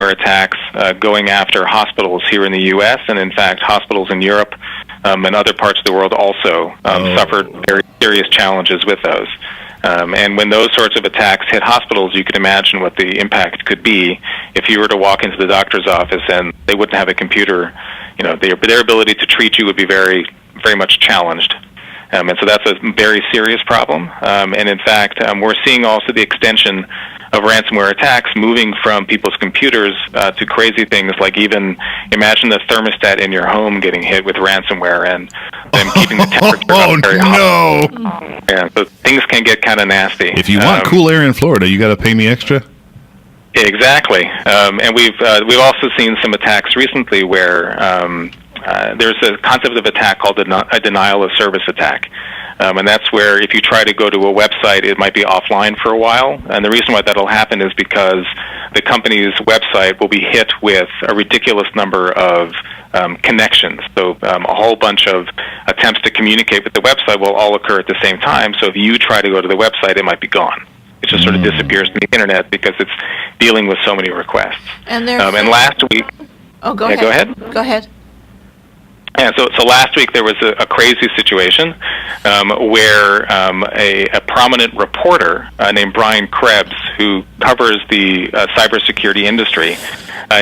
ransomware attacks going after hospitals here in the U.S., and in fact, hospitals in Europe and other parts of the world also suffered very serious challenges with those. And when those sorts of attacks hit hospitals, you could imagine what the impact could be if you were to walk into the doctor's office and they wouldn't have a computer. Their ability to treat you would be very, very much challenged. And so that's a very serious problem. And in fact, we're seeing also the extension of ransomware attacks moving from people's computers to crazy things like even imagine the thermostat in your home getting hit with ransomware and them keeping the temperature very hot. No! Yeah, so things can get kind of nasty. If you want cool air in Florida, you got to pay me extra? Exactly. And we've also seen some attacks recently where there's a concept of attack called a denial of service attack. And that's where if you try to go to a website, it might be offline for a while. And the reason why that'll happen is because the company's website will be hit with a ridiculous number of connections. So a whole bunch of attempts to communicate with the website will all occur at the same time. So if you try to go to the website, it might be gone. It just sort of disappears from the internet because it's dealing with so many requests. And last week... Oh, go ahead. Go ahead. Go ahead. Yeah, so last week there was a crazy situation where a prominent reporter named Brian Krebs, who covers the cybersecurity industry,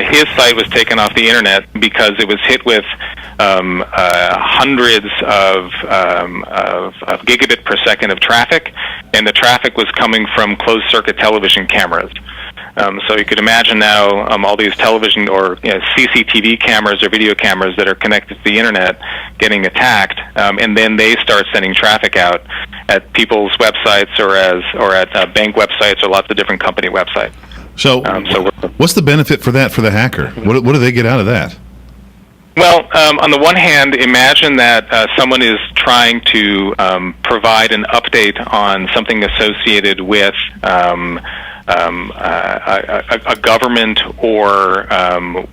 his site was taken off the internet because it was hit with hundreds of gigabit per second of traffic, and the traffic was coming from closed-circuit television cameras. So you could imagine now all these television or CCTV cameras or video cameras that are connected to the internet getting attacked, and then they start sending traffic out at people's websites or at bank websites or lots of different company websites. So what's the benefit for that for the hacker? What do they get out of that? Well, on the one hand, imagine that someone is trying to provide an update on something associated with a government or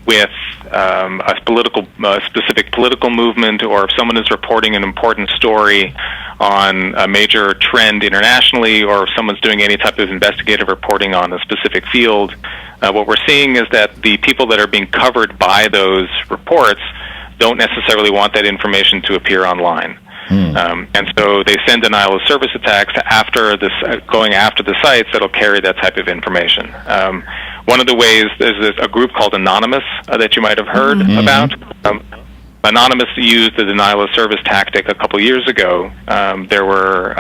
with a specific political movement, or if someone is reporting an important story on a major trend internationally, or if someone's doing any type of investigative reporting on a specific field. What we're seeing is that the people that are being covered by those reports don't necessarily want that information to appear online. And so they send denial of service attacks after this, going after the sites that'll carry that type of information. One of the ways, there's a group called Anonymous that you might have heard about. Anonymous used the denial of service tactic a couple years ago. There were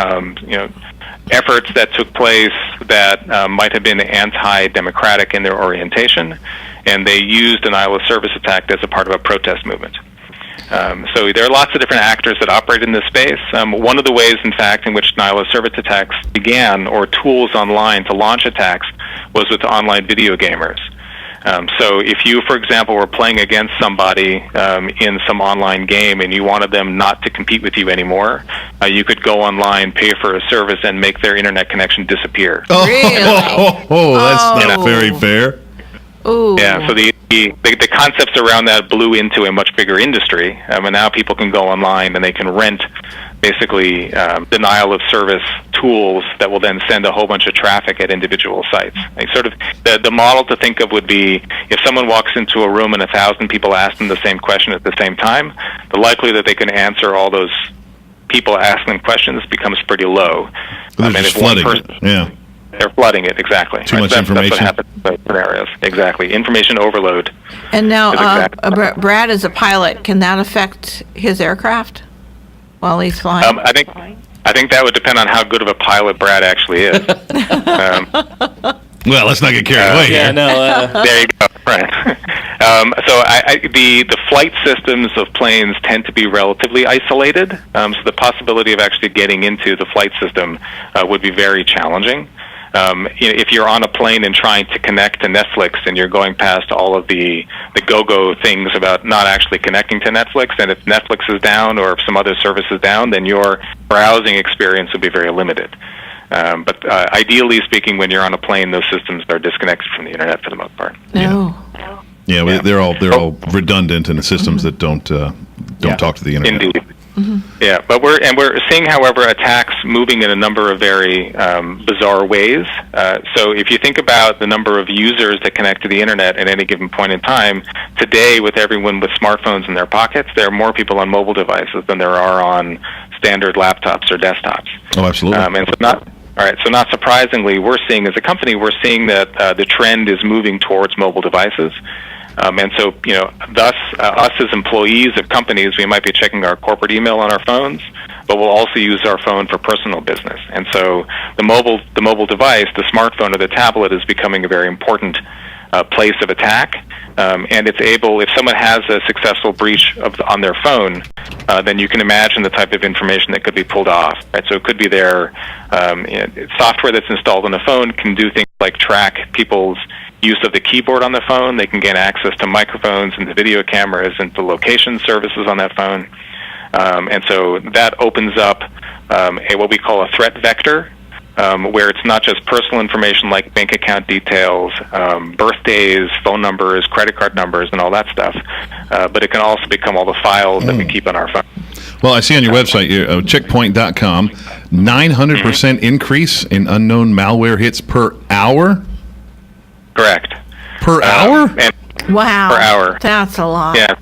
efforts that took place that might have been anti-democratic in their orientation, and they used denial of service attack as a part of a protest movement. So there are lots of different actors that operate in this space. One of the ways, in fact, in which denial of service attacks began, or tools online to launch attacks, was with online video gamers. So if you, for example, were playing against somebody in some online game and you wanted them not to compete with you anymore, you could go online, pay for a service, and make their internet connection disappear. Really? That's not very fair. Ooh. Yeah, so the concepts around that blew into a much bigger industry, and now people can go online and they can rent basically denial of service tools that will then send a whole bunch of traffic at individual sites. Like sort of the model to think of would be if someone walks into a room and 1,000 people ask them the same question at the same time, the likelihood that they can answer all those people asking them questions becomes pretty low. They're just flooding. They're flooding it, exactly. Too much information. That's what happens in those scenarios. Exactly. Information overload. And now Brad is a pilot. Can that affect his aircraft while he's flying? I think that would depend on how good of a pilot Brad actually is. Well, let's not get carried away here. There you go. Right. So the flight systems of planes tend to be relatively isolated. So the possibility of actually getting into the flight system would be very challenging. If you're on a plane and trying to connect to Netflix and you're going past all of the go-go things about not actually connecting to Netflix, and if Netflix is down or if some other service is down, then your browsing experience would be very limited. But ideally speaking, when you're on a plane, those systems are disconnected from the internet for the most part. No. Yeah, they're all redundant in the systems that don't talk to the internet. Indeed. Mm-hmm. Yeah, but we're seeing, however, attacks moving in a number of very bizarre ways. So if you think about the number of users that connect to the internet at any given point in time, today with everyone with smartphones in their pockets, there are more people on mobile devices than there are on standard laptops or desktops. Oh, absolutely. And so not surprisingly, we're seeing as a company, that the trend is moving towards mobile devices. And so, thus, us as employees of companies, we might be checking our corporate email on our phones, but we'll also use our phone for personal business. And so the mobile device, the smartphone or the tablet, is becoming a very important place of attack. And it's able, if someone has a successful breach on their phone, then you can imagine the type of information that could be pulled off. Right? So it could be their software that's installed on the phone can do things like track people's use of the keyboard on the phone. They can gain access to microphones and to video cameras and to location services on that phone. And so that opens up what we call a threat vector, where it's not just personal information like bank account details, birthdays, phone numbers, credit card numbers, and all that stuff, but it can also become all the files that we keep on our phone. Well, I see on your website, checkpoint.com, 900% increase in unknown malware hits per hour? Correct. Per hour? Wow. Per hour. That's a lot. Yeah.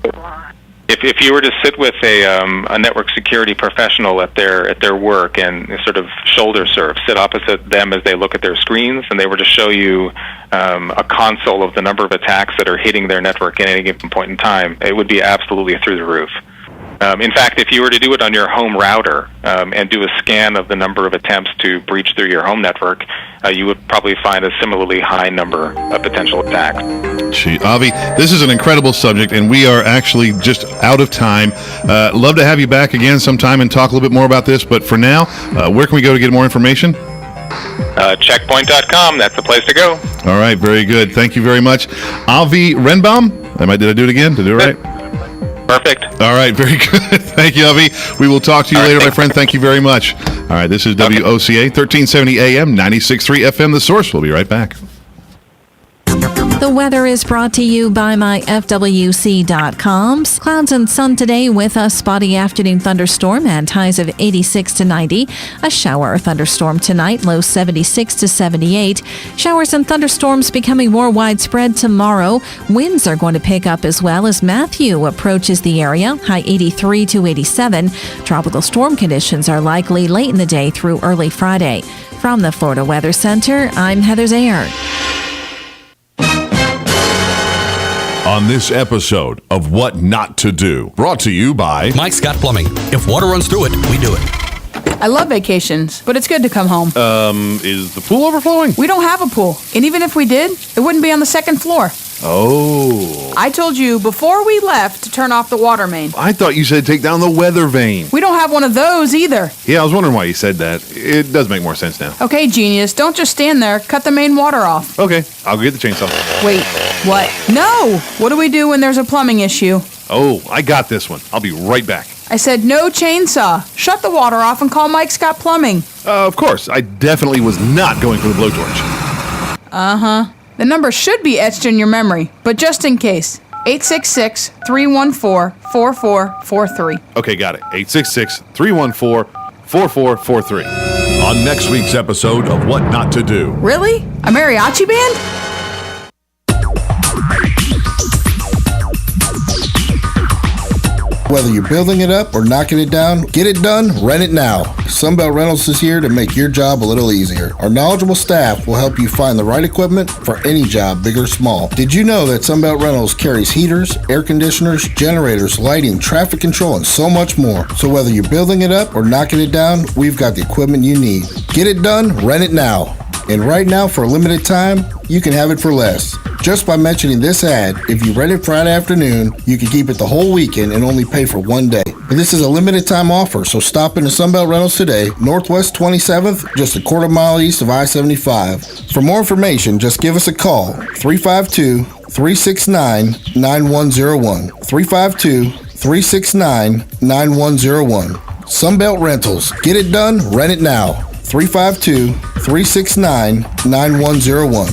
If you were to sit with a network security professional at their work and sort of shoulder surf, sit opposite them as they look at their screens, and they were to show you a console of the number of attacks that are hitting their network at any given point in time, it would be absolutely through the roof. In fact, if you were to do it on your home router and do a scan of the number of attempts to breach through your home network, you would probably find a similarly high number of potential attacks. Gee, Avi, this is an incredible subject, and we are actually just out of time. Love to have you back again sometime and talk a little bit more about this, but for now, where can we go to get more information? Checkpoint.com, that's the place to go. All right, very good. Thank you very much. Avi Renbaum, did I do it again? Did I do it right? Perfect. All right, very good. Thank you, Avi. We will talk to you later, my friend. Thank you very much. All right, this is WOCA, 1370 AM, 96.3 FM, The Source. We'll be right back. The weather is brought to you by myFWC.com. Clouds and sun today with a spotty afternoon thunderstorm and highs of 86 to 90. A shower or thunderstorm tonight, low 76 to 78. Showers and thunderstorms becoming more widespread tomorrow. Winds are going to pick up as well as Matthew approaches the area, high 83 to 87. Tropical storm conditions are likely late in the day through early Friday. From the Florida Weather Center, I'm Heather Zayer. On this episode of What Not to Do, brought to you by Mike Scott Plumbing. If water runs through it, we do it. I love vacations, but it's good to come home. Is the pool overflowing? We don't have a pool, and even if we did, it wouldn't be on the second floor. Oh. I told you before we left to turn off the water main. I thought you said take down the weather vane. We don't have one of those either. Yeah, I was wondering why you said that. It does make more sense now. Okay, genius, don't just stand there. Cut the main water off. Okay, I'll go get the chainsaw. Wait, what? No! What do we do when there's a plumbing issue? Oh, I got this one. I'll be right back. I said no chainsaw. Shut the water off and call Mike Scott Plumbing. Of course, I definitely was not going for the blowtorch. Uh-huh. The number should be etched in your memory, but just in case, 866-314-4443. Okay, got it. 866-314-4443. on next week's episode of What Not to Do. Really? A mariachi band? Whether you're building it up or knocking it down, get it done, rent it now. Sunbelt Rentals is here to make your job a little easier. Our knowledgeable staff will help you find the right equipment for any job, big or small. Did you know that Sunbelt Rentals carries heaters, air conditioners, generators, lighting, traffic control, and so much more? So whether you're building it up or knocking it down, we've got the equipment you need. Get it done, rent it now. And right now, for a limited time, you can have it for less. Just by mentioning this ad, if you rent it Friday afternoon, you can keep it the whole weekend and only pay for one day. But this is a limited time offer, so stop into Sunbelt Rentals today, Northwest 27th, just a quarter mile east of I-75. For more information, just give us a call, 352-369-9101. 352-369-9101. Sunbelt Rentals. Get it done, rent it now. 352-369-9101.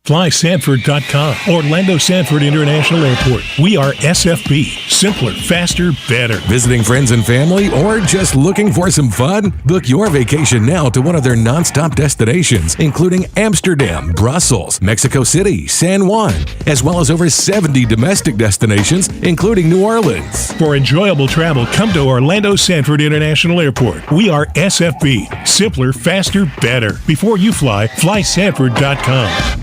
FlySanford.com. Orlando Sanford International Airport. We are SFB. Simpler, faster, better. Visiting friends and family or just looking for some fun? Book your vacation now to one of their nonstop destinations, including Amsterdam, Brussels, Mexico City, San Juan, as well as over 70 domestic destinations, including New Orleans. For enjoyable travel, come to Orlando Sanford International Airport. We are SFB. Simpler, faster, better. Before you fly, FlySanford.com.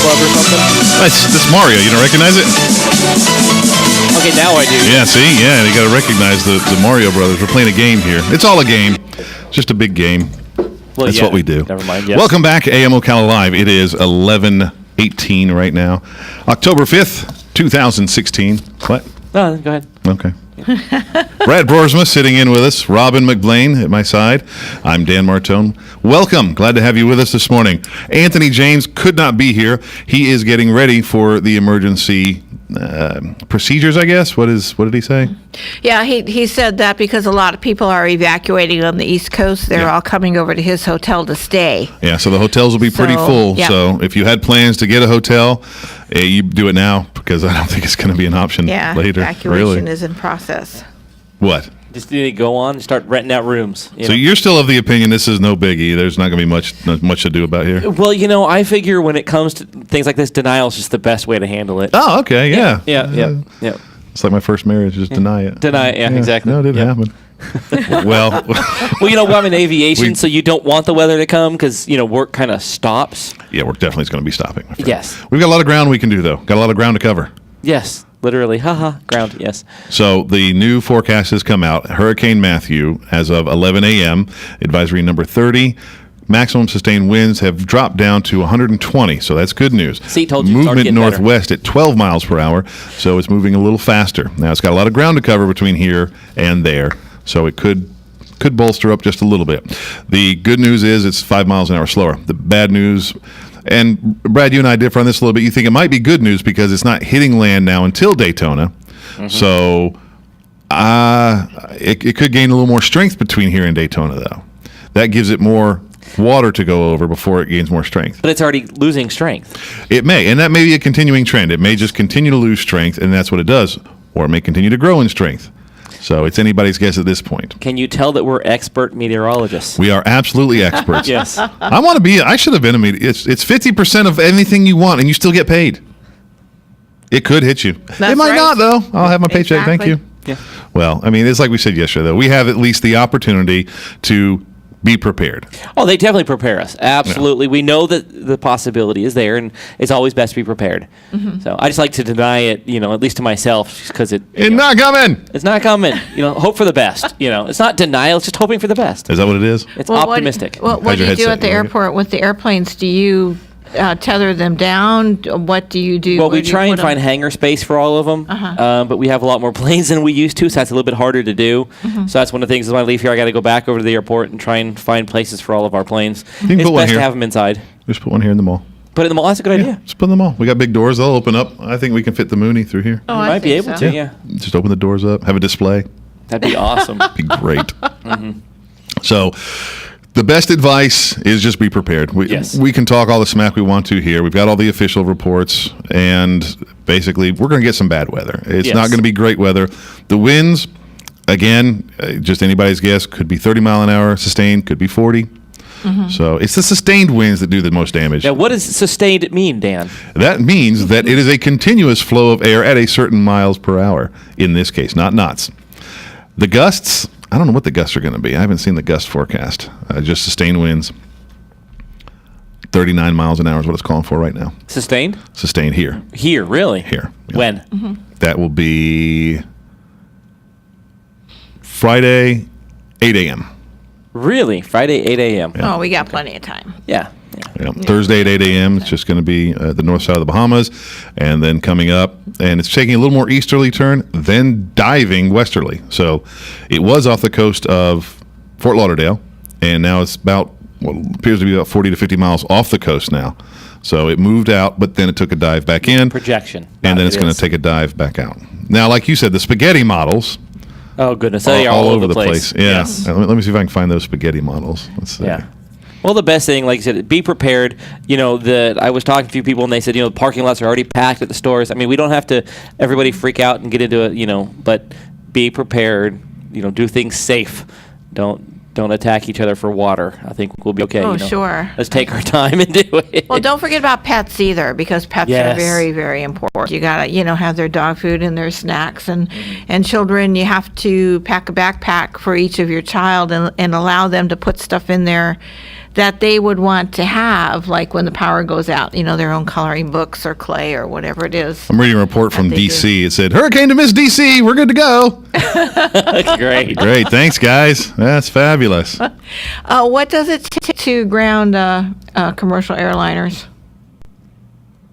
Club or something? That's Mario. You don't recognize it? Okay, now I do. Yeah, see? Yeah, you got to recognize the Mario Brothers. We're playing a game here. It's all a game. Just a big game. Well, That's what we do. Never mind. Yes. Welcome back, AM Ocala Live. It is 11:18 right now. October 5th, 2016. What? No, go ahead. Okay. Brad Broersma sitting in with us. Robin McBlain at my side. I'm Dan Martone. Welcome. Glad to have you with us this morning. Anthony James could not be here. He is getting ready for the emergency procedures, I guess. What did he say? Yeah, he said that because a lot of people are evacuating on the East Coast. They're all coming over to his hotel to stay. Yeah, so the hotels will be pretty full. Yeah. So if you had plans to get a hotel, you do it now because I don't think it's going to be an option later. Evacuation is in process. What? Just need to go on and start renting out rooms. So you're still of the opinion this is no biggie. There's not going to be much to do about here. Well, I figure when it comes to things like this, denial is just the best way to handle it. Oh, okay, yeah. Yeah. It's like my first marriage, just deny it. Deny it, yeah, exactly. No, it didn't happen. Well, I'm in aviation, so you don't want the weather to come because, work kind of stops. Yeah, work definitely is going to be stopping. My friend. Yes. We've got a lot of ground we can do, though. Got a lot of ground to cover. Yes, literally. Ground, yes. So the new forecast has come out. Hurricane Matthew, as of 11 a.m., advisory number 30. Maximum sustained winds have dropped down to 120, so that's good news. See, told you, movement northwest at 12 miles per hour, so it's moving a little faster. Now, it's got a lot of ground to cover between here and there, so it could bolster up just a little bit. The good news is it's 5 miles an hour slower. The bad news, and Brad, you and I differ on this a little bit. You think it might be good news because it's not hitting land now until Daytona, so it could gain a little more strength between here and Daytona, though. That gives it more water to go over before it gains more strength. But it's already losing strength. It may, and that may be a continuing trend. It may just continue to lose strength, and that's what it does, or it may continue to grow in strength. So it's anybody's guess at this point. Can you tell that we're expert meteorologists? We are absolutely experts. Yes. I should have been a meteorologist. It's 50% of anything you want, and you still get paid. It could hit you. It might not, though. I'll have my paycheck. Thank you. Yeah. Well, it's like we said yesterday, though. We have at least the opportunity to be prepared. Oh, they definitely prepare us. Absolutely. Yeah. We know that the possibility is there, and it's always best to be prepared. So I just like to deny it, at least to myself, because it's not coming. It's not coming. Hope for the best. It's not denial. It's just hoping for the best. Is that what it is? It's optimistic. What do you do at the airport with the airplanes? Do you tether them down? What do you do? Well, we try and find hangar space for all of them, but we have a lot more planes than we used to, so that's a little bit harder to do. So that's one of the things. When I leave here, I got to go back over to the airport and try and find places for all of our planes. It's best to have them inside. Just put one here in the mall. Put it in the mall. That's a good idea. Just put it in the mall. We got big doors. They'll open up. I think we can fit the Mooney through here. Oh, you might be able to. Yeah. Just open the doors up. Have a display. That'd be awesome. Be great. So, the best advice is just be prepared. We can talk all the smack we want to here. We've got all the official reports, and basically, we're going to get some bad weather. It's not going to be great weather. The winds, again, just anybody's guess, could be 30 mile an hour sustained, could be 40. So it's the sustained winds that do the most damage. Now, what does sustained mean, Dan? That means that it is a continuous flow of air at a certain miles per hour, in this case, not knots. The gusts, I don't know what the gusts are going to be. I haven't seen the gust forecast. Just sustained winds. 39 miles an hour is what it's calling for right now. Sustained? Sustained here. Here, really? Here. Yeah. When? That will be Friday, 8 a.m. Really? Friday, 8 a.m. Yeah. Oh, we got plenty of time. Yeah. Yeah. Thursday at 8 a.m. It's just going to be the north side of the Bahamas, and then coming up, and it's taking a little more easterly turn, then diving westerly. So it was off the coast of Fort Lauderdale, and now it's about what appears to be about 40 to 50 miles off the coast now. So it moved out, but then it took a dive back in. Projection. And then it's going to take a dive back out. Now, like you said, the spaghetti models. Oh, goodness. They are all over the place. Yeah. Yes. Let me see if I can find those spaghetti models. Let's see. Yeah. Well, the best thing, like you said, be prepared. I was talking to a few people, and they said, the parking lots are already packed at the stores. I mean, we don't have to everybody freak out and get into it, but be prepared. Do things safe. Don't attack each other for water. I think we'll be okay. Oh, sure. Let's take our time and do it. Well, don't forget about pets either, because pets are very, very important. You gotta, have their dog food and their snacks, and children. You have to pack a backpack for each of your child and allow them to put stuff in there that they would want to have, like when the power goes out. Their own coloring books or clay or whatever it is. I'm reading a report from D.C. It said, "Hurricane to Miss D.C. We're good to go." Great. Great. Thanks, guys. That's fabulous. What does it take to ground commercial airliners?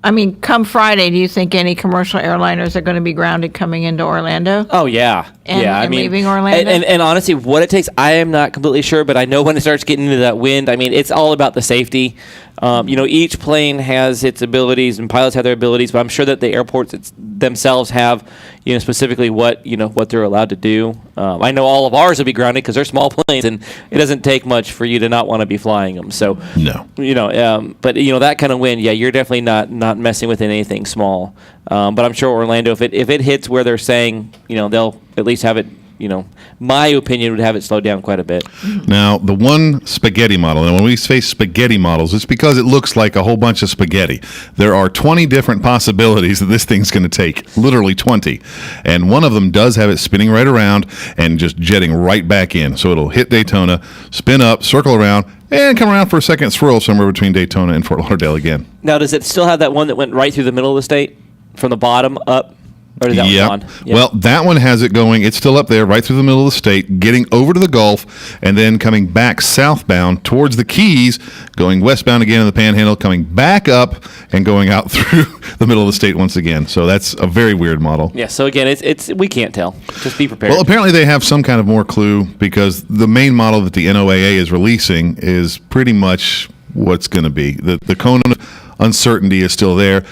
I mean, come Friday, do you think any commercial airliners are going to be grounded coming into Orlando? Oh, yeah. And leaving Orlando? And honestly, what it takes, I am not completely sure, but I know when it starts getting into that wind, it's all about the safety. Each plane has its abilities and pilots have their abilities, but I'm sure that the airports themselves have, specifically what they're allowed to do. I know all of ours will be grounded because they're small planes, and it doesn't take much for you to not want to be flying them. So, no. But that kind of wind, you're definitely not messing with anything small. But I'm sure Orlando, if it hits where they're saying, they'll at least have it. My opinion would have it slowed down quite a bit. Now, the one spaghetti model, and when we say spaghetti models, it's because it looks like a whole bunch of spaghetti. There are 20 different possibilities that this thing's going to take, literally 20. And one of them does have it spinning right around and just jetting right back in. So it'll hit Daytona, spin up, circle around, and come around for a second swirl somewhere between Daytona and Fort Lauderdale again. Now, does it still have that one that went right through the middle of the state, from the bottom up? Or is that one gone? Yep. Well, that one has it going. It's still up there, right through the middle of the state, getting over to the Gulf, and then coming back southbound towards the Keys, going westbound again in the Panhandle, coming back up and going out through the middle of the state once again. So that's a very weird model. Yeah. So again, it's we can't tell. Just be prepared. Well, apparently they have some kind of more clue, because the main model that the NOAA is releasing is pretty much what's going to be. The cone of uncertainty is still there.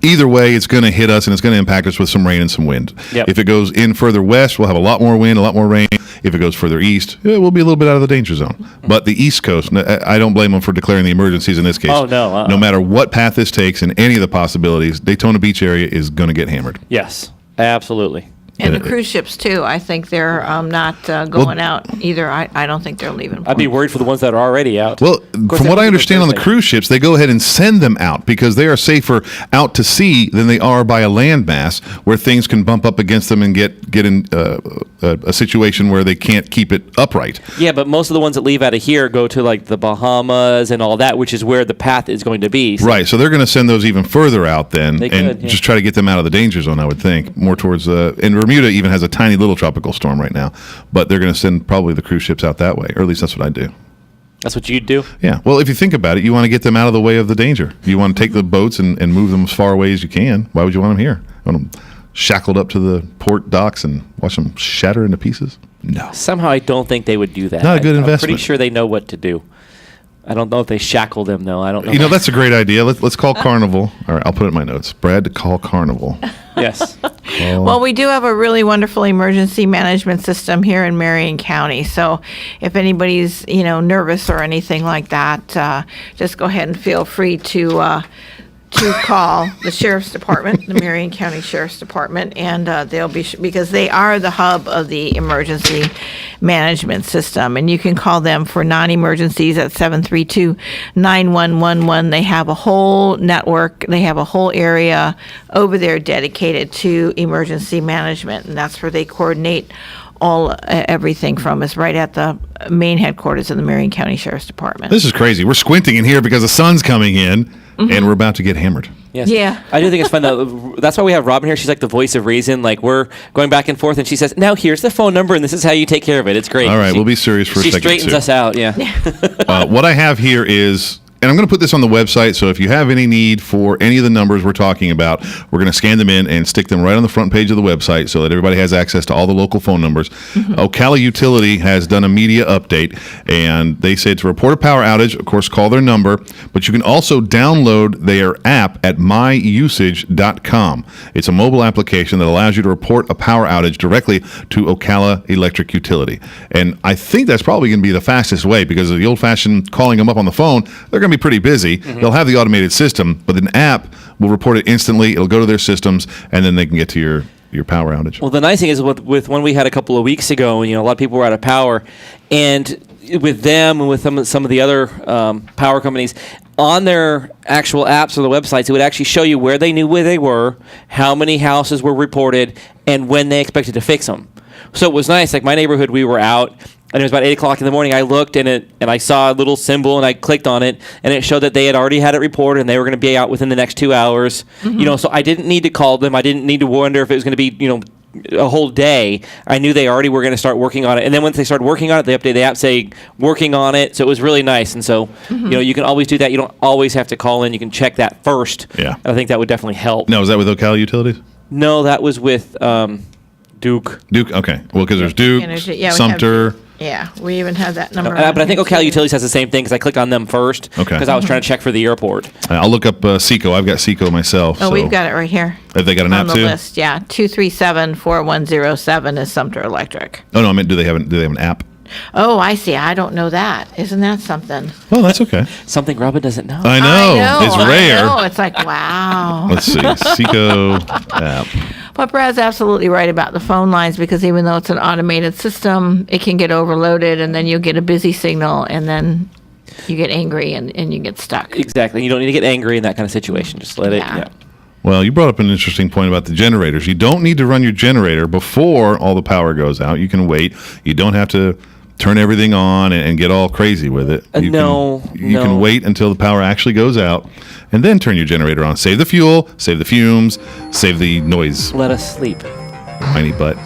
Either way, it's going to hit us, and it's going to impact us with some rain and some wind. Yep. If it goes in further west, we'll have a lot more wind, a lot more rain. If it goes further east, we'll be a little bit out of the danger zone. But the East Coast, I don't blame them for declaring the emergencies in this case. Oh, no. No matter what path this takes in any of the possibilities, Daytona Beach area is going to get hammered. Yes, absolutely. And the cruise ships, too. I think they're not going out either. I don't think they're leaving. I'd be worried for the ones that are already out. Well, from what I understand on the cruise ships, they go ahead and send them out because they are safer out to sea than they are by a landmass, where things can bump up against them and get in a situation where they can't keep it upright. Yeah, but most of the ones that leave out of here go to like the Bahamas and all that, which is where the path is going to be. So. Right, so they're going to send those even further out then, just try to get them out of the danger zone, I would think, more towards and Bermuda even has a tiny little tropical storm right now, but they're going to send probably the cruise ships out that way, or at least that's what I'd do. That's what you'd do? Yeah. Well, if you think about it, you want to get them out of the way of the danger. You want to take the boats and move them as far away as you can. Why would you want them here? You want them shackled up to the port docks and watch them shatter into pieces? No. Somehow I don't think they would do that. Not a good investment. I'm pretty sure they know what to do. I don't know if they shackle them, though. I don't know. You know, that's a great idea. Let's call Carnival. All right, I'll put it in my notes. Brad to call Carnival. Yes. Well, we do have a really wonderful emergency management system here in Marion County. So if anybody's, nervous or anything like that, just go ahead and feel free to call the Sheriff's Department, the Marion County Sheriff's Department, and they'll be, because they are the hub of the emergency management system. And you can call them for non-emergencies at 732-9111. They have a whole network, they have a whole area over there dedicated to emergency management, and that's where they coordinate everything from is right at the main headquarters of the Marion County Sheriff's Department. This is crazy. We're squinting in here because the sun's coming in. Mm-hmm. And we're about to get hammered. Yes. Yeah. I do think it's fun, though. That's why we have Robin here. She's like the voice of reason. Like, we're going back and forth, and she says, now here's the phone number, and this is how you take care of it. It's great. All right, we'll be serious for a second, She straightens us out, yeah. What I have here is And I'm going to put this on the website, so if you have any need for any of the numbers we're talking about, we're going to scan them in and stick them right on the front page of the website so that everybody has access to all the local phone numbers. Ocala Utility has done a media update, and they said to report a power outage, of course, call their number, but you can also download their app at myusage.com. It's a mobile application that allows you to report a power outage directly to Ocala Electric Utility. And I think that's probably going to be the fastest way, because of the old-fashioned calling them up on the phone, they're going to be pretty busy. They'll have the automated system, but an app will report it instantly. It'll go to their systems, and then they can get to your power outage. Well, the nice thing is with when we had a couple of weeks ago, a lot of people were out of power, and with them and with some of the other power companies, on their actual apps or the websites, it would actually show you where they knew where they were, how many houses were reported, and when they expected to fix them. So it was nice. Like my neighborhood, we were out, and it was about 8 o'clock in the morning. I looked and I saw a little symbol, and I clicked on it, and it showed that they had already had it reported, and they were going to be out within the next 2 hours. So I didn't need to call them. I didn't need to wonder if it was going to be, a whole day. I knew they already were going to start working on it. And then once they started working on it, they updated the app saying working on it. So it was really nice. And so, you can always do that. You don't always have to call in. You can check that first. Yeah. I think that would definitely help. Now, is that with Ocala Utilities? No, that was with Duke. Duke, okay. Well, because there's Duke, Energy. Yeah, Sumter. We even have that number. But I think Ocala Utilities has the same thing, because I clicked on them first because I was trying to check for the airport. I'll look up Seco. I've got Seco myself. Oh, we've got it right here. Have they got an app on the too? list, yeah. 237-4107 is Sumter Electric. Oh no, I meant do they have an app? Oh, I see. I don't know that. Isn't that something? Oh, that's okay. Something Robin doesn't know. I know. It's rare. I know. It's like, wow. Let's see. Seco app. But Brad's absolutely right about the phone lines, because even though it's an automated system, it can get overloaded, and then you'll get a busy signal, and then you get angry and you get stuck. Exactly. You don't need to get angry in that kind of situation. Just let it. Yeah. Well, you brought up an interesting point about the generators. You don't need to run your generator before all the power goes out. You can wait. You don't have to turn everything on and get all crazy with it. You can wait until the power actually goes out, and then turn your generator on. Save the fuel, save the fumes, save the noise. Let us sleep. Tiny butt.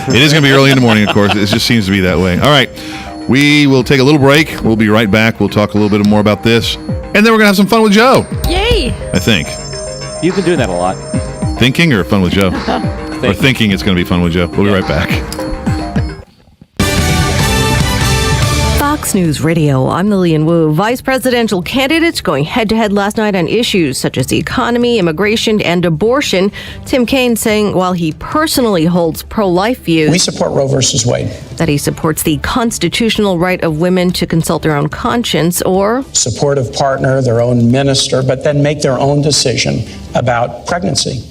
It is going to be early in the morning, of course. It just seems to be that way. All right. We will take a little break. We'll be right back. We'll talk a little bit more about this. And then we're going to have some fun with Joe. Yay! I think. You've been doing that a lot. Thinking or fun with Joe? Or thinking it's going to be fun with Joe. We'll be right back. Fox News Radio, I'm Lillian Wu. Vice presidential candidates going head-to-head last night on issues such as the economy, immigration, and abortion. Tim Kaine saying while he personally holds pro-life views, we support Roe versus Wade. That he supports the constitutional right of women to consult their own conscience, or supportive partner, their own minister, but then make their own decision about pregnancy.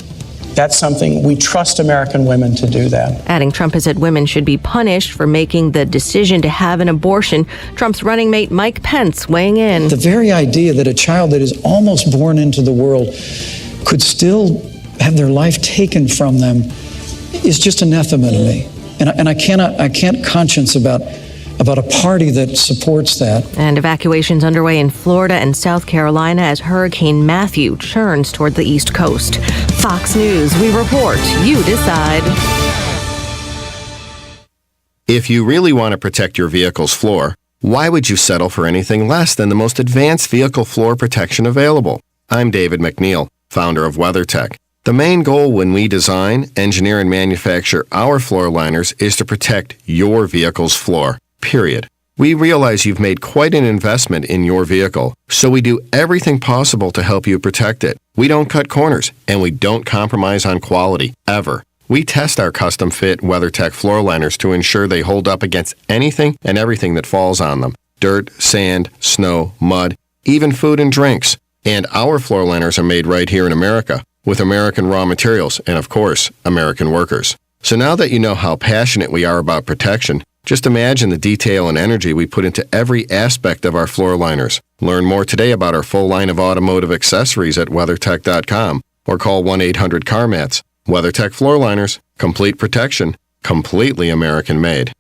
That's something we trust American women to do that. Adding Trump has said women should be punished for making the decision to have an abortion. Trump's running mate Mike Pence weighing in. The very idea that a child that is almost born into the world could still have their life taken from them is just anathema to me. And I can't conscience about a party that supports that. And evacuations underway in Florida and South Carolina as Hurricane Matthew churns toward the East Coast. Fox News, we report, you decide. If you really want to protect your vehicle's floor, why would you settle for anything less than the most advanced vehicle floor protection available? I'm David McNeil, founder of WeatherTech. The main goal when we design, engineer, and manufacture our floor liners is to protect your vehicle's floor. Period. We realize you've made quite an investment in your vehicle, so we do everything possible to help you protect it. We don't cut corners, and we don't compromise on quality, ever. We test our custom-fit WeatherTech floor liners to ensure they hold up against anything and everything that falls on them. Dirt, sand, snow, mud, even food and drinks. And our floor liners are made right here in America, with American raw materials and, of course, American workers. So now that you know how passionate we are about protection, just imagine the detail and energy we put into every aspect of our floor liners. Learn more today about our full line of automotive accessories at WeatherTech.com or call 1-800-CarMats. WeatherTech Floor Liners, complete protection, completely American made.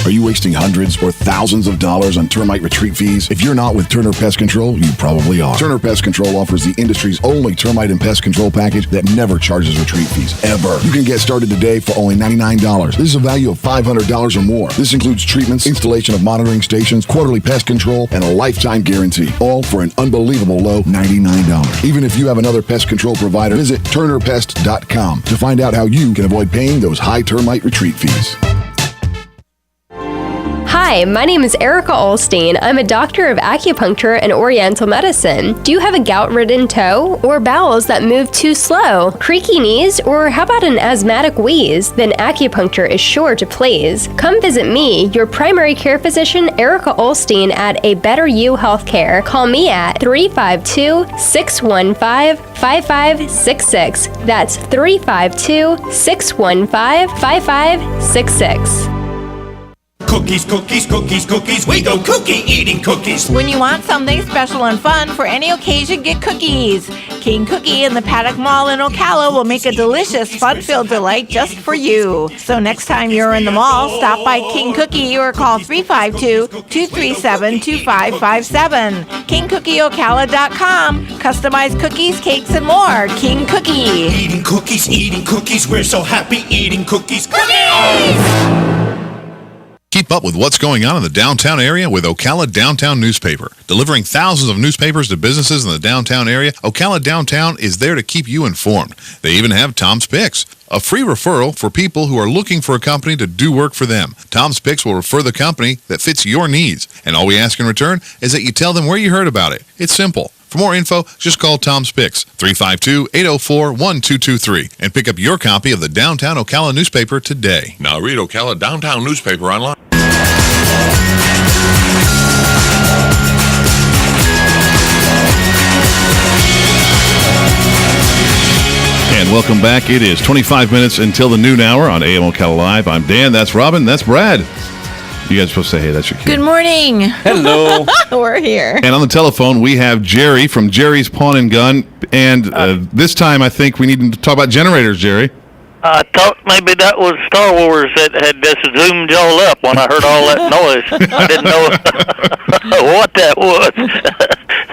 Are you wasting hundreds or thousands of dollars on termite retreat fees? If you're not with Turner Pest Control, you probably are. Turner Pest Control offers the industry's only termite and pest control package that never charges retreat fees, ever. You can get started today for only $99. This is a value of $500 or more. This includes treatments, installation of monitoring stations, quarterly pest control, and a lifetime guarantee, all for an unbelievable low $99. Even if you have another pest control provider, visit turnerpest.com to find out how you can avoid paying those high termite retreat fees. Hi, my name is Erica Olstein. I'm a doctor of acupuncture and oriental medicine. Do you have a gout-ridden toe or bowels that move too slow, creaky knees, or how about an asthmatic wheeze? Then acupuncture is sure to please. Come visit me, your primary care physician, Erica Olstein at A Better You Healthcare. Call me at 352-615-5566. That's 352-615-5566. Cookies, cookies, cookies, cookies. We go cookie eating cookies. When you want something special and fun for any occasion, get cookies. King Cookie in the Paddock Mall in Ocala will make a delicious, fun-filled delight just for you. So next time you're in the mall, stop by King Cookie or call 352-237-2557. KingCookieOcala.com. Customized cookies, cakes, and more. King Cookie. Eating cookies. We're so happy eating cookies. Cookies! Keep up with what's going on in the downtown area with Ocala Downtown Newspaper. Delivering thousands of newspapers to businesses in the downtown area, Ocala Downtown is there to keep you informed. They even have Tom's Picks, a free referral for people who are looking for a company to do work for them. Tom's Picks will refer the company that fits your needs, and all we ask in return is that you tell them where you heard about it. It's simple. For more info, just call Tom's Picks, 352-804-1223, and pick up your copy of the Downtown Ocala newspaper today. Now read Ocala Downtown newspaper online. And welcome back. It is 25 minutes until the noon hour on AM Ocala Live. I'm Dan, that's Robin, that's Brad. You guys are supposed to say, hey, that's your kid. Good morning. Hello. We're here. And on the telephone, we have Jerry from Jerry's Pawn and Gun. And this time, I think we need to talk about generators, Jerry. I thought maybe that was Star Wars that had just zoomed y'all up when I heard all that noise. I didn't know what that was.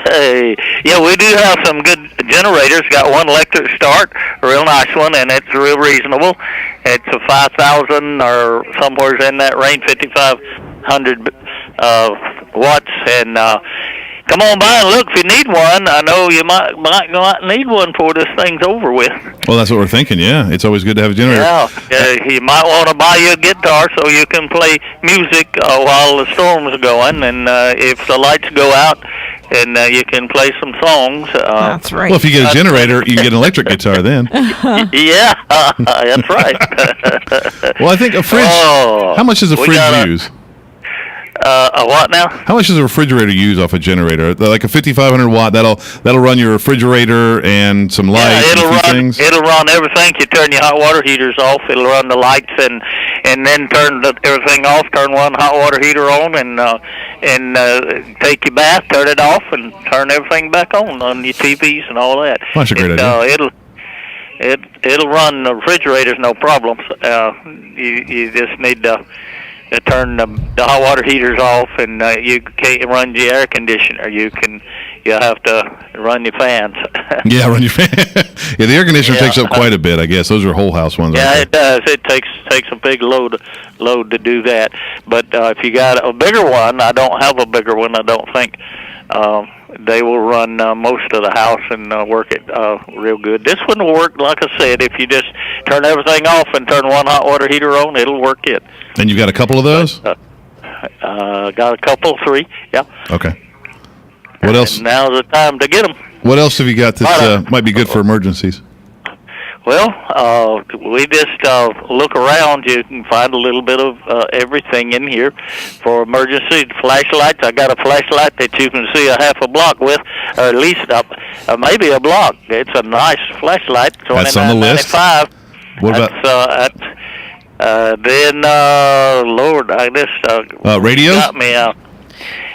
Hey, yeah, we do have some good generators. Got one electric start, a real nice one, and it's real reasonable. It's a 5,000 or somewhere in that range, 5,500 watts, and come on by and look if you need one. I know you might not need one before this thing's over with. Well, that's what we're thinking, yeah. It's always good to have a generator. Yeah, you might want to buy you a guitar so you can play music while the storm's going, and if the lights go out, and you can play some songs. That's right. Well, if you get a generator, you can get an electric guitar then. Yeah, that's right. Well, I think a fridge, how much does a fridge use? A what now? How much does a refrigerator use off a generator? Like a 5,500 watt, that'll run your refrigerator and some lights and a few things? It'll run everything. You turn your hot water heaters off. It'll run the lights and then turn everything off. Turn one hot water heater on and take your bath. Turn it off and turn everything back on your TVs and all that. Well, that's a great idea. It'll run the refrigerators no problems. You just need to turn the hot water heaters off, and you can't run your air conditioner. You have to run your fans. Yeah, run your fan. Yeah, the air conditioner takes up quite a bit, I guess. Those are whole house ones. Yeah, it does. It takes a big load to do that. But if you got a bigger one, I don't have a bigger one. I don't think. They will run most of the house and work it real good. This one will work, like I said, if you just turn everything off and turn one hot water heater on, it'll work it. And you've got a couple of those? Got a couple, 3, yeah. Okay. What else? And now's the time to get them. What else have you got that might be good for emergencies? Well, we just look around. You can find a little bit of everything in here for emergency flashlights. I got a flashlight that you can see a half a block with, or at least maybe a block. It's a nice flashlight. That's on the list. What about? Then, Lord, I just radios? Got me out.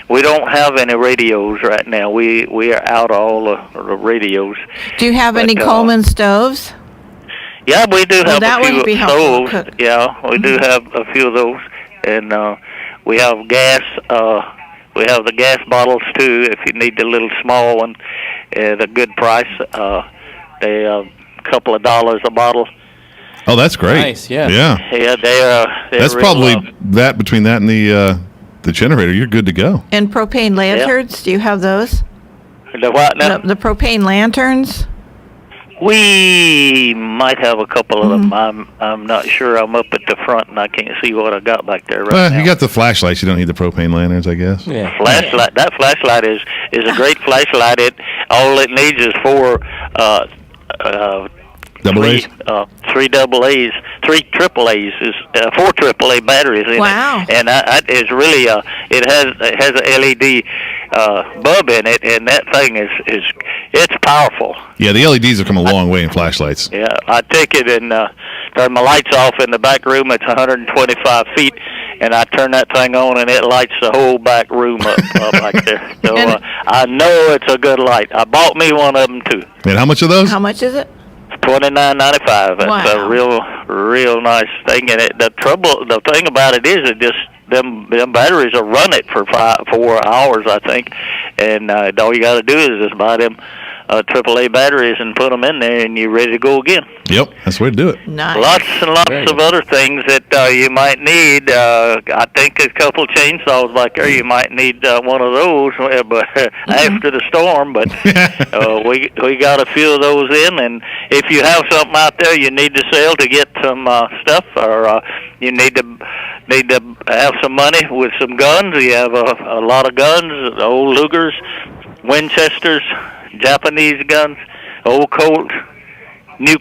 We don't have any radios right now. We are out of all the radios. Do you have any Coleman stoves? Yeah, we do have that a few would be stoves. helpful. Yeah, we do have a few of those. and we have gas. We have the gas bottles too. If you need the little small one at a good price, they a couple of dollars a bottle. Oh, that's great. Nice, yeah. Yeah, they're that's real, probably that between that and the generator. You're good to go. And propane lanterns, do you have those? The what now? The propane lanterns? We might have a couple of them. I'm not sure. I'm up at the front and I can't see what I got back there right now. You got the flashlights. You don't need the propane lanterns, I guess. Yeah. Flashlight. That flashlight is a great flashlight. All it needs is four double A's? Three double A's, three triple A's, is 4 AAA batteries in Wow. it, and it's really it has a LED bulb in it, and that thing is it's powerful. Yeah, the LEDs have come a long way in flashlights. Yeah, I take it and turn my lights off in the back room. It's 125 feet, and I turn that thing on, and it lights the whole back room up back there. So I know it's a good light. I bought me one of them too. And how much are those? How much is it? $29.95. That's Wow. a real nice thing. And the thing about it is, it just them batteries will run it for 4 hours, I think. And all you got to do is just buy them AAA batteries and put them in there, and you're ready to go again. Yep, that's the way to do it. Nice. Lots and lots of other things that you might need. I think a couple chainsaws back there. You might need one of those, but after the storm. But we got a few of those in, and if you have something out there you need to sell to get some stuff, or you need to have some money with some guns. You have a lot of guns, old Lugers, Winchesters, Japanese guns, old Colt, new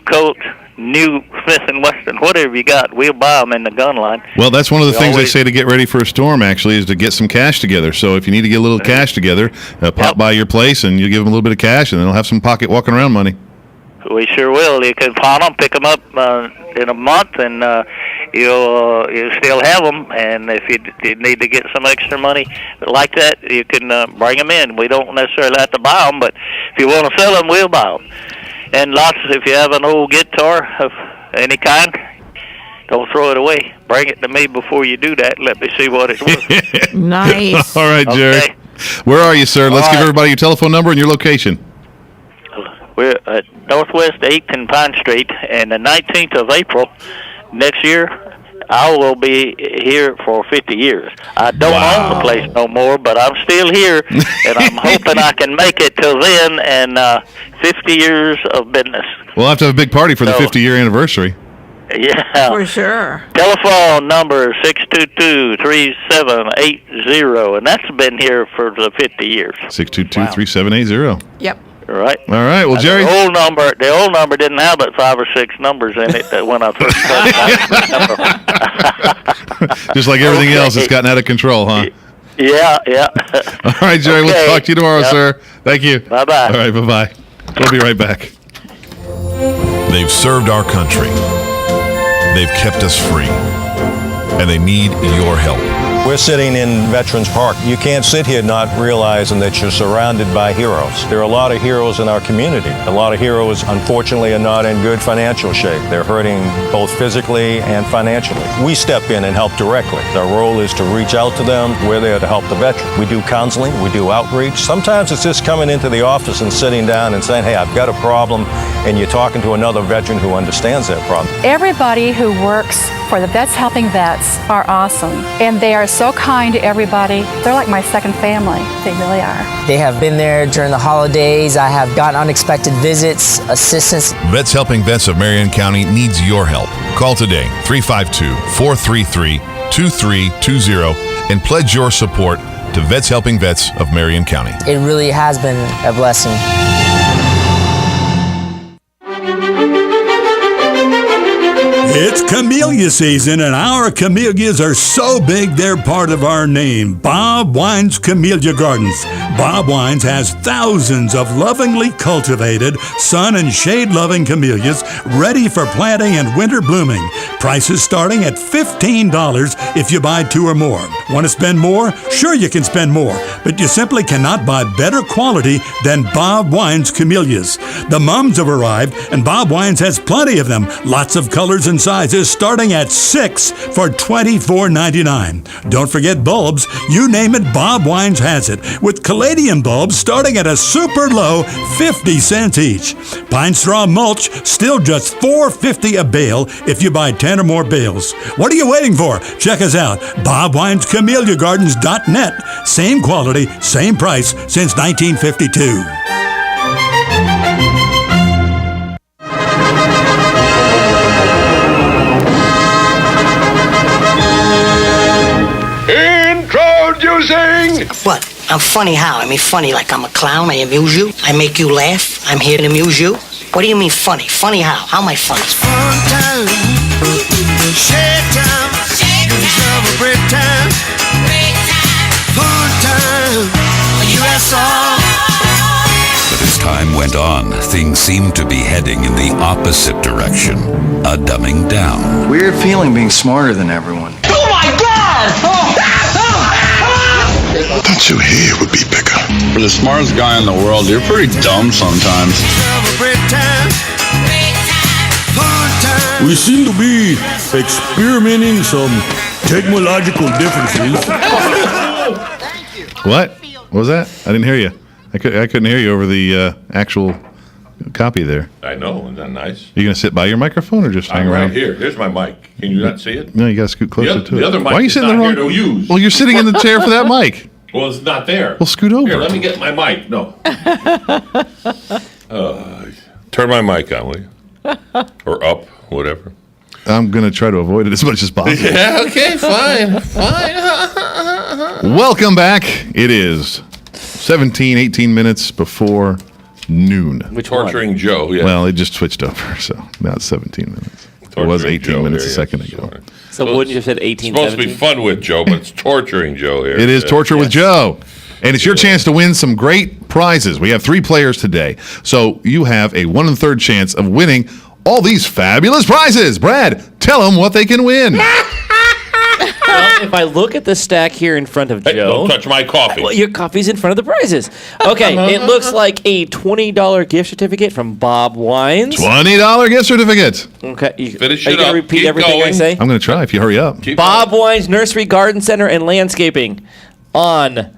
Smith & Wesson, whatever you got, we'll buy them in the gun line. Well, that's one of the things they say to get ready for a storm, actually, is to get some cash together. So if you need to get a little cash together, pop by your place and you give them a little bit of cash, and they'll have some pocket walking around money. We sure will. You can pawn them, pick them up in a month, and you'll still have them. And if you need to get some extra money like that, you can bring them in. We don't necessarily have to buy them, but if you want to sell them, we'll buy them. And if you have an old guitar of any kind, don't throw it away. Bring it to me before you do that. Let me see what it's worth. Nice. All right, Jerry. Okay. Where are you, sir? Let's give everybody your telephone number and your location. We're at Northwest 8th and Pine Street, and the 19th of April next year, I will be here for 50 years. I don't own the place no more, but I'm still here, and I'm hoping I can make it till then, and 50 years of business. We'll have to have a big party for the 50-year anniversary. Yeah. For sure. Telephone number 622-3780, and that's been here for the 50 years. 622-3780. Yep. Right. All right. Well, Jerry. The old number didn't have but 5 or 6 numbers in it when I first started. Just like everything else, it's gotten out of control, huh? Yeah. All right, Jerry. Okay. We'll talk to you tomorrow, sir. Thank you. Bye-bye. All right. Bye-bye. We'll be right back. They've served our country. They've kept us free. And they need your help. We're sitting in Veterans Park. You can't sit here not realizing that you're surrounded by heroes. There are a lot of heroes in our community. A lot of heroes, unfortunately, are not in good financial shape. They're hurting both physically and financially. We step in and help directly. Our role is to reach out to them. We're there to help the veteran. We do counseling. We do outreach. Sometimes it's just coming into the office and sitting down and saying, hey, I've got a problem, and you're talking to another veteran who understands that problem. Everybody who works for the Vets Helping Vets are awesome, and they are so kind to everybody. They're like my second family. They really are. They have been there during the holidays. I have gotten unexpected visits, assistance. Vets Helping Vets of Marion County needs your help. Call today, 352-433-2320, and pledge your support to Vets Helping Vets of Marion County. It really has been a blessing. It's camellia season, and our camellias are so big they're part of our name, Bob Wine's Camellia Gardens. Bob Wine's has thousands of lovingly cultivated, sun and shade-loving camellias ready for planting and winter blooming. Prices starting at $15 if you buy 2 or more. Want to spend more? Sure, you can spend more, but you simply cannot buy better quality than Bob Wine's camellias. The mums have arrived, and Bob Wine's has plenty of them. Lots of colors and sizes, starting at 6 for $24.99. Don't forget bulbs. You name it, Bob Wine's has it, with caladium bulbs starting at a super low 50 cents each. Pine straw mulch, still just $4.50 a bale if you buy 10 or more bales. What are you waiting for? Check us out, BobWinesCameliaGardens.net. Same quality, same price since 1952. Introducing! What? I'm funny how? I mean funny like I'm a clown, I amuse you? I make you laugh? I'm here to amuse you? What do you mean funny? Funny how? How am I funny? Fun time, shake time, celebrate time, fun time, USR. But as time went on, things seemed to be heading in the opposite direction, a dumbing down. Weird feeling being smarter than everyone. Oh my God! Thought your head would be bigger. For the smartest guy in the world, you're pretty dumb sometimes. We seem to be experimenting some technological differences. What? What was that? I didn't hear you. I couldn't hear you over the actual copy there. I know. Isn't that nice? You going to sit by your microphone or just hang I'm around? right here. Here's my mic. Can you not see it? No, you got to scoot closer to it. The other mic Why are you is sitting not there here to use. Well, you're sitting in the chair for that mic. Well, it's not there. Well, scoot over. Here, let me get my mic. No. Turn my mic on, will you? Or up, whatever. I'm going to try to avoid it as much as possible. Yeah, okay, fine. Welcome back. It is 18 minutes before noon. Which Torturing Joe, yeah. Well, it just switched over, so now it's 17 minutes. It was 18 minutes a second ago. So wouldn't you have said 18, It's supposed to be fun with Joe, but it's torturing Joe here. It is Torture with Joe. And it's your chance to win some great prizes. We have 3 players today. So you have a 1 1/3 chance of winning all these fabulous prizes. Brad, tell them what they can win. Well, if I look at the stack here in front of Joe... Don't touch my coffee. Well, your coffee's in front of the prizes. Okay, it looks like a $20 gift certificate from Bob Wines. $20 gift certificate. Okay. Finish are you it going up. to repeat Keep everything I going. say? I'm going to try if you hurry up. Bob Wines Nursery, Garden Center, and Landscaping on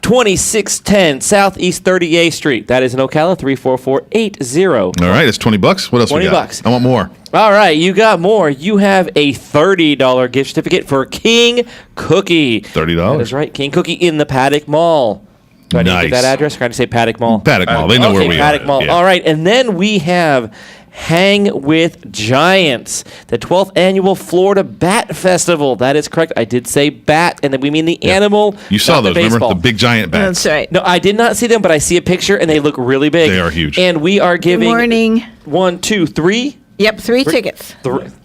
2610 Southeast 38th Street. That is in Ocala, 34480. All right, it's $20. What else we got? $20. I want more. All right, you got more. You have a $30 gift certificate for King Cookie. $30. That is right, King Cookie in the Paddock Mall. Do I need to Nice. get that address? Or can I say Paddock Mall? Paddock Mall. They know where we Paddock are. Mall. Yeah. All right, and then we have Hang with Giants, the 12th annual Florida Bat Festival. That is correct. I did say bat, and then we mean the animal. You saw not those, the remember? baseball. The big giant bats. That's right. No, I did not see them, but I see a picture, and they look really big. They are huge. And we are giving Morning. 1, 2, 3. Yep, 3 tickets.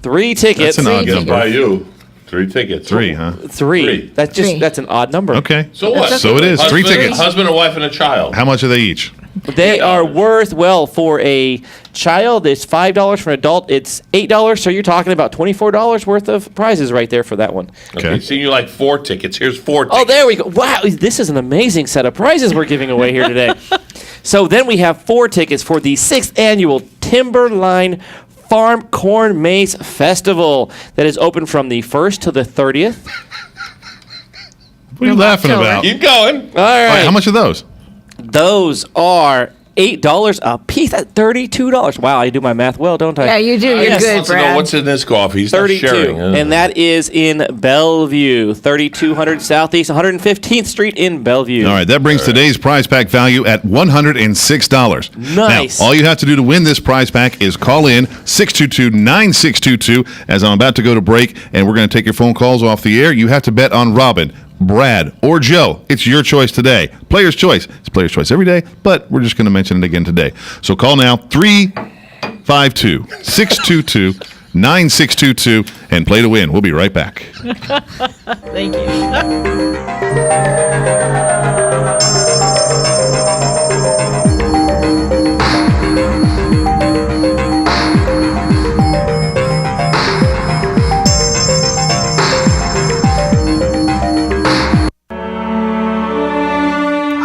3 tickets. That's an odd number. By you. 3 tickets. 3, huh? 3. That's just Three. that's an odd number. Okay. So what? So it is. 3 Husband- tickets. Husband, a wife, and a child. How much are they each? They are worth, well, for a child, it's $5. For an adult, it's $8. So you're talking about $24 worth of prizes right there for that one. Okay. Seeing you like 4 tickets. Here's 4 tickets. Oh, there we go. Wow, this is an amazing set of prizes we're giving away here today. So then we have 4 tickets for the 6th annual Timberline Farm Corn Maze Festival that is open from the 1st to the 30th. What are you laughing about? Keep going. All right. How much are those? Those are $8 a piece. That's $32. Wow, I do my math well, don't I? Yeah, you do. You're Yes. good, Wants to know Brad. what's in this coffee. He's not 32, sharing. and that is in Bellevue, 3200 Southeast 115th Street in Bellevue. All right, that brings today's prize pack value at $106. Nice. Now, all you have to do to win this prize pack is call in 622-9622 as I'm about to go to break, and we're going to take your phone calls off the air. You have to bet on Robin, Brad, or Joe. It's your choice today. Player's choice. It's player's choice every day, but we're just going to mention it again today. So call now, 352-622-9622, and play to win. We'll be right back. Thank you.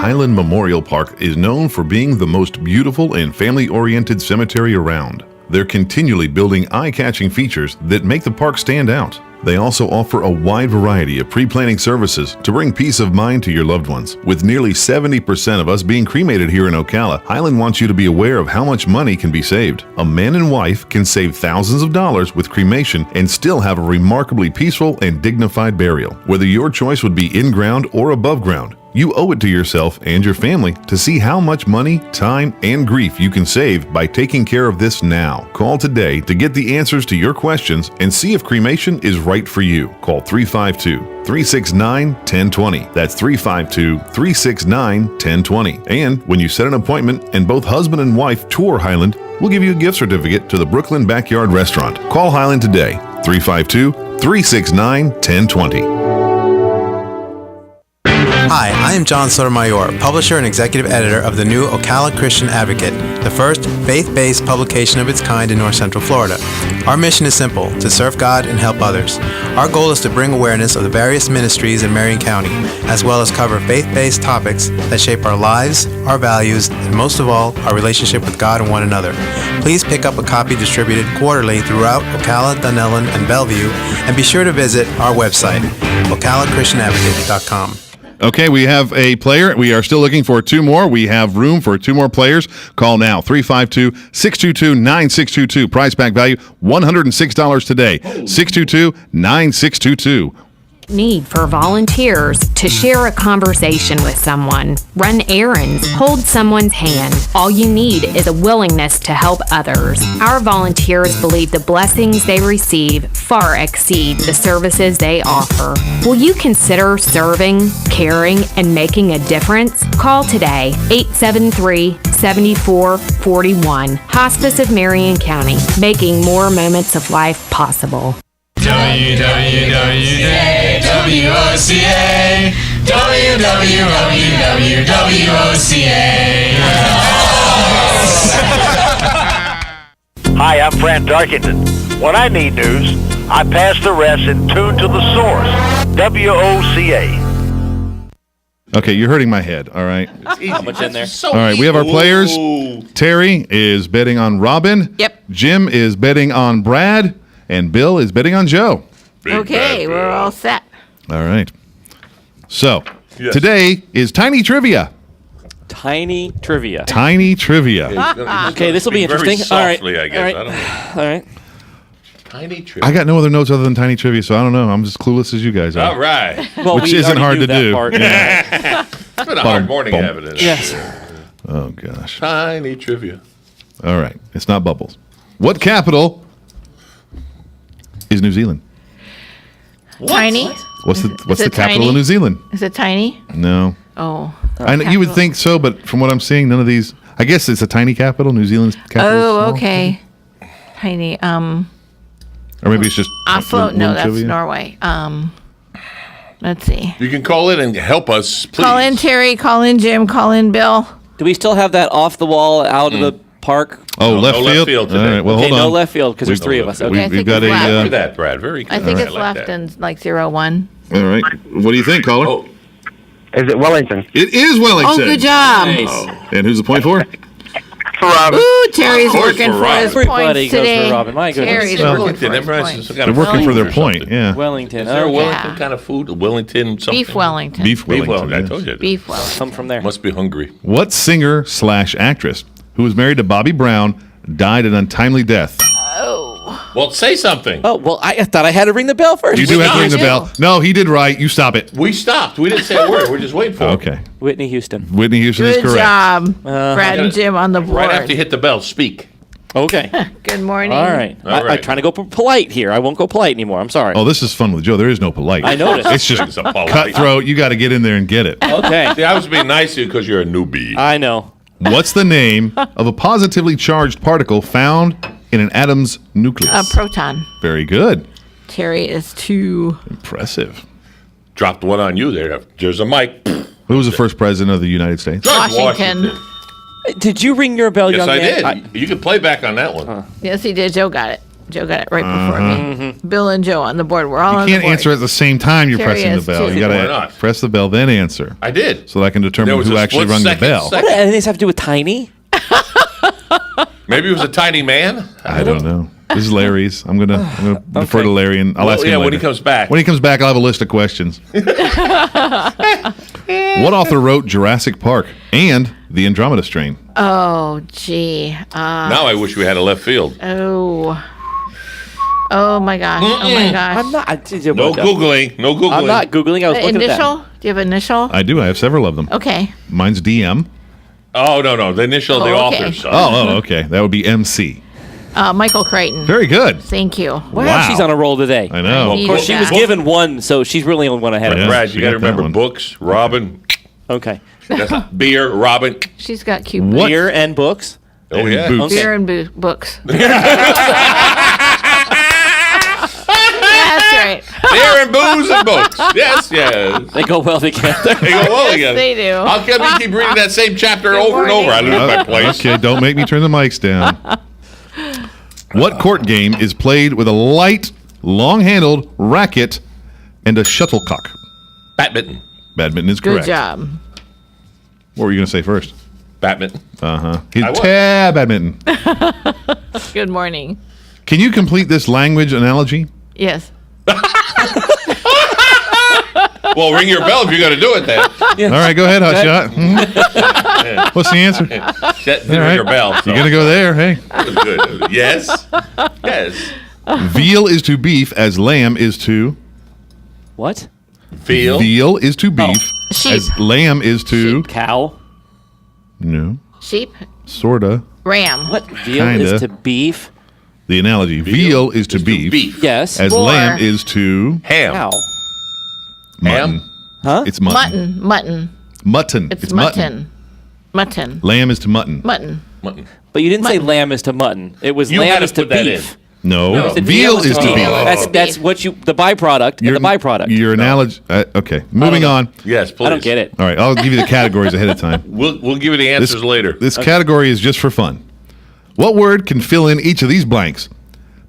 Highland Memorial Park is known for being the most beautiful and family-oriented cemetery around. They're continually building eye-catching features that make the park stand out. They also offer a wide variety of pre-planning services to bring peace of mind to your loved ones. With nearly 70% of us being cremated here in Ocala, Highland wants you to be aware of how much money can be saved. A man and wife can save thousands of dollars with cremation and still have a remarkably peaceful and dignified burial. Whether your choice would be in ground or above ground, you owe it to yourself and your family to see how much money, time, and grief you can save by taking care of this now. Call today to get the answers to your questions and see if cremation is right for you. Call 352-369-1020. That's 352-369-1020. And when you set an appointment and both husband and wife tour Highland, we'll give you a gift certificate to the Brooklyn Backyard Restaurant. Call Highland today, 352-369-1020. Hi, I am John Sotomayor, publisher and executive editor of the new Ocala Christian Advocate, the first faith-based publication of its kind in North Central Florida. Our mission is simple, to serve God and help others. Our goal is to bring awareness of the various ministries in Marion County, as well as cover faith-based topics that shape our lives, our values, and most of all, our relationship with God and one another. Please pick up a copy distributed quarterly throughout Ocala, Dunellen, and Bellevue, and be sure to visit our website, ocalachristianadvocate.com. Okay, we have a player. We are still looking for two more. We have room for two more players. Call now, 352-622-9622. Prize pack value, $106 today. 622-9622. Need for volunteers to share a conversation with someone, run errands, hold someone's hand. All you need is a willingness to help others. Our volunteers believe the blessings they receive far exceed the services they offer. Will you consider serving, caring, and making a difference? Call today, 873-7441. Hospice of Marion County, making more moments of life possible. WWOCA, Hi, I'm Fran Darkington. When I need news, I pass the rest and tune to the source. WOCA. Okay, you're hurting my head, all right? How much in there? All right, we have our players. Terry is betting on Robin. Yep. Jim is betting on Brad. And Bill is betting on Joe. Okay, we're all set. All right. So, today is Tiny Trivia. Tiny Trivia. Tiny Trivia. Okay, this will be interesting. Softly, all right. I guess. I don't know. All right. Tiny Trivia. I got no other notes other than Tiny Trivia, so I don't know. I'm as clueless as you guys are. All right. Well, which isn't hard to do. Yeah. It's been a hard morning having it. Yes. Oh, gosh. Tiny Trivia. All right. It's not bubbles. What capital is New Zealand? Tiny? What's the capital tiny? of New Zealand? Is it tiny? No. Oh. I know, you would think so, but from what I'm seeing, none of these. I guess it's a tiny capital. New Zealand's capital. Oh, is small. okay. Tiny. Or maybe it's just Oslo. little No, that's trivia. Norway. Let's see. You can call in and help us, please. Call in Terry. Call in Jim. Call in Bill. Do we still have that off the wall out of the park? Oh, left no field. left field today. All right, well, Okay, hold on. no left field because there's three of us. Okay. We've got a. Look at that, Brad. Very good. I think All it's right, I like left that. in like 0-1. All right. What do you think, caller? Oh. Is it Wellington? It is Wellington. Oh, good job. And who's the point for? For Robin. Ooh, Terry's Of course working for for his Robin. points Everybody goes today. for Robin. My goodness. Terry's Well, working Wellington. for his Everybody's points. some kind They're of working for food their or point. something. Yeah. Wellington. Is there a Okay. Wellington Yeah. kind of food? A Wellington something? Beef Wellington. Beef Beef Wellington. Wellington. I yes. told you. Beef Wellington. Come from there. Must be hungry. What singer/actress who was married to Bobby Brown died an untimely death? Well, say something. Oh, well, I thought I had to ring the bell first. You do have to ring the bell. No, he did right. You stop it. We stopped. We didn't say a word. We're just waiting for it. Okay. Whitney Houston. Whitney Houston is Good correct. job, Brad and Jim on the board. Right after you hit the bell, speak. Okay. Good morning. All right. I'm trying to go polite here. I won't go polite anymore. I'm sorry. Oh, this is fun with Joe. There is no polite. I noticed. It's just It's a polite. cutthroat. You got to get in there and get it. Okay. See, I was being nice to you because you're a newbie. I know. What's the name of a positively charged particle found in an atom's nucleus? A proton. Very good. Terry is 2. Impressive. Dropped one on you there. There's a mic. Who was the first president of the United States? George Washington. Did you ring your bell, Yes, young I man? did. You can play back on that one. Yes, he did. Joe got it. Joe got it right before me. Bill and Joe on the board. We're all on the You can't board. answer at the same time you're Terry pressing the is bell. too. You got Why to not? press the bell, then answer. I did. So that I can There determine was who a actually split rung the second. bell. What do anything have to do with tiny? Maybe it was a tiny man. I don't know. This is Larry's. I'm gonna defer to Larry, and I'll ask him when later. he comes back. When he comes back, I'll have a list of questions. What author wrote Jurassic Park and The Andromeda Strain? Oh, gee. Now I wish we had a left field. Oh my gosh. Oh my gosh. I'm not. No Googling. No Googling. I'm not Googling. I was looking Initial? at Do you have initial? I do. I have several of them. Okay. Mine's DM. Oh, no. The initial of the Oh, okay. author. Oh, okay. That would be MC. Michael Crichton. Very good. Thank you. Wow, she's on a roll today. I know. Well, Of course, she was that. given one, so she's really only one ahead of Yeah. us. Brad, she you got to got that remember one. books, Robin. Okay. Beer, Robin. She's got cute What? Beer and books. Oh, And yeah. boots. Beer and books. That's right. Beer and booze and books. Yes. They go well together. They go well together. They do. How come you keep reading that same chapter over and over? I lose my place. Okay, don't make me turn the mics down. What court game is played with a light, long-handled racket and a shuttlecock? Badminton. Badminton is Good correct. job. What were you going to say first? Badminton. Uh-huh. I was. Badminton. Good morning. Can you complete this language analogy? Yes. Well, ring your bell if you're going to do it then. All right, go ahead, Hotshot. What's the answer? Ring right. your bell. You're going to go there, hey. That was good. Yes. Yes. Veal is to beef as lamb is to... What? Veal. Veal is to beef Sheep. as lamb is to... Cow. No. Sheep. Sorta. Ram. What? Veal Kinda. is to beef. The analogy. Veal is to beef. Yes. As Boar. lamb is to... Ham. Cow. Mutton. Huh? It's mutton. Mutton. Mutton. It's mutton. Mutton. Lamb is to mutton. Mutton. Mutton. But you didn't say lamb is to mutton. It was You lamb had is to to put that beef. No. No, I said Veal is to beef. beef. That's what you the byproduct. And the byproduct. Your analogy... okay, moving on. Yes, please. I don't get it. All right, I'll give you the categories ahead of time. We'll give you the answers later. This category is just for fun. What word can fill in each of these blanks?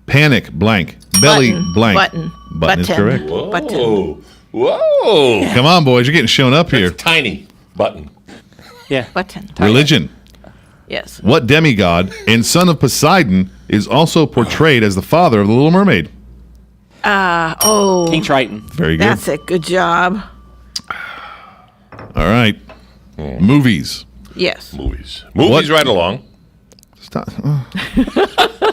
Panic, blank. Belly, Button. blank. Button. Button is Button. correct. Whoa. Button. Whoa. Come on, boys. You're getting shown up here. That's tiny. Button. Yeah. Button. Religion. Yes. What demigod and son of Poseidon is also portrayed as the father of the Little Mermaid? King Triton. Very good. That's it. Good job. All right. Movies. Yes. Movies What- right along. Stop.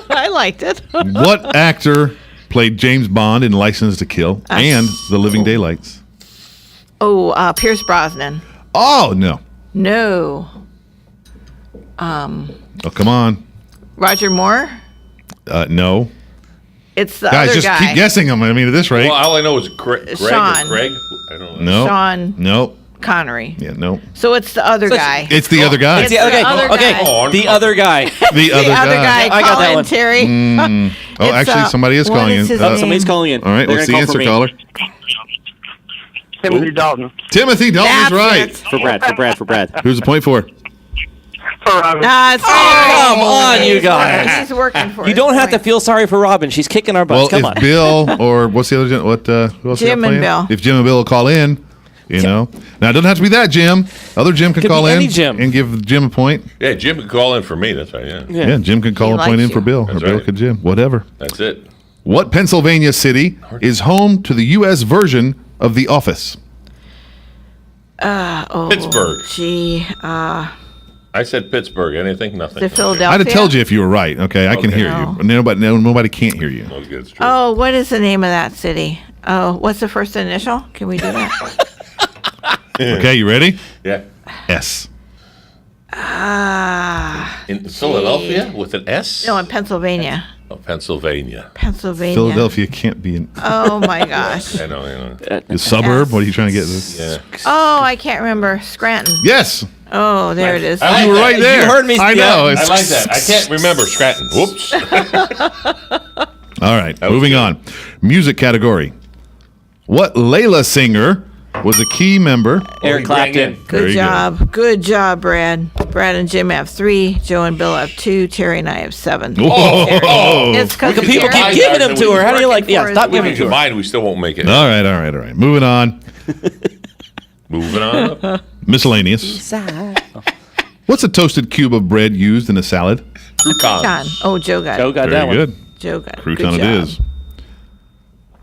I liked it. What actor played James Bond in License to Kill and The Living Daylights? Pierce Brosnan. Oh, no. No. Oh, come on. Roger Moore. No. It's the Guys, other just guy. keep guessing them. I mean, at this rate. Well, all I know is Greg Sean. or Craig. I don't know. No. Sean No. Connery. Yeah, no. So it's the other guy. It's the other guy. It's The other the guy. other Okay. guy. The other guy. The other guy. I got that Colin one. Terry. Oh, It's, actually, somebody is what calling is in. his name? Somebody's calling in. All right, They're what's the gonna call answer, for me. caller? Timothy Dalton. Timothy Dalton's That's right. it. For Brad. Who's the point for? For Robin. It's Come on, you guys. He's working for You it. don't have to feel sorry for Robin. She's kicking our Well, butts. Come if on. Bill or what's the other gen- what who else we got Jim and playing? Bill. If Jim and Bill will call in, you know. Now it doesn't have to be that Jim. Other Jim can Could call be in any Jim. and give Jim a point. Yeah, Jim could call in for me. That's right. Yeah. Yeah, Jim can call He a point likes in you. for Bill, or That's Bill right. could Jim, whatever. That's it. What Pennsylvania city is home to the U.S. version of The Office? Pittsburgh. Gee. I said Pittsburgh. Anything? Nothing. The Philadelphia. I'd have told you if you were right. Okay, I can Okay. hear No. you. Nobody can't hear you. Oh, good. It's true. Oh, what is the name of that city? Oh, what's the first initial? Can we do that? Okay, you ready? Yeah. S. In Philadelphia with an S? No, in Pennsylvania. Oh, Pennsylvania. Pennsylvania. Philadelphia can't be in Oh my gosh. I know. a suburb. What are you trying to get? Yeah. Oh, I can't remember. Scranton. Yes. Oh, there it is. I like You were that. right there. You heard me. I know. I It's- like that. I can't remember Scranton. Whoops. All right, was moving good. on. Music category. What Layla singer was a key member. Eric Clapton. Good job. Good job, Brad. Brad and Jim have 3. Joe and Bill have 2. Terry and I have 7. It's because people keep giving them to her. How do you like? Yeah, stop giving to her. Combined, we still won't make it. All right. Moving on. Moving on. Miscellaneous. What's a toasted cube of bread used in a salad? Croutons. Oh, Joe got it. Joe got that one. Good. Joe got it. Crouton Good it job. is.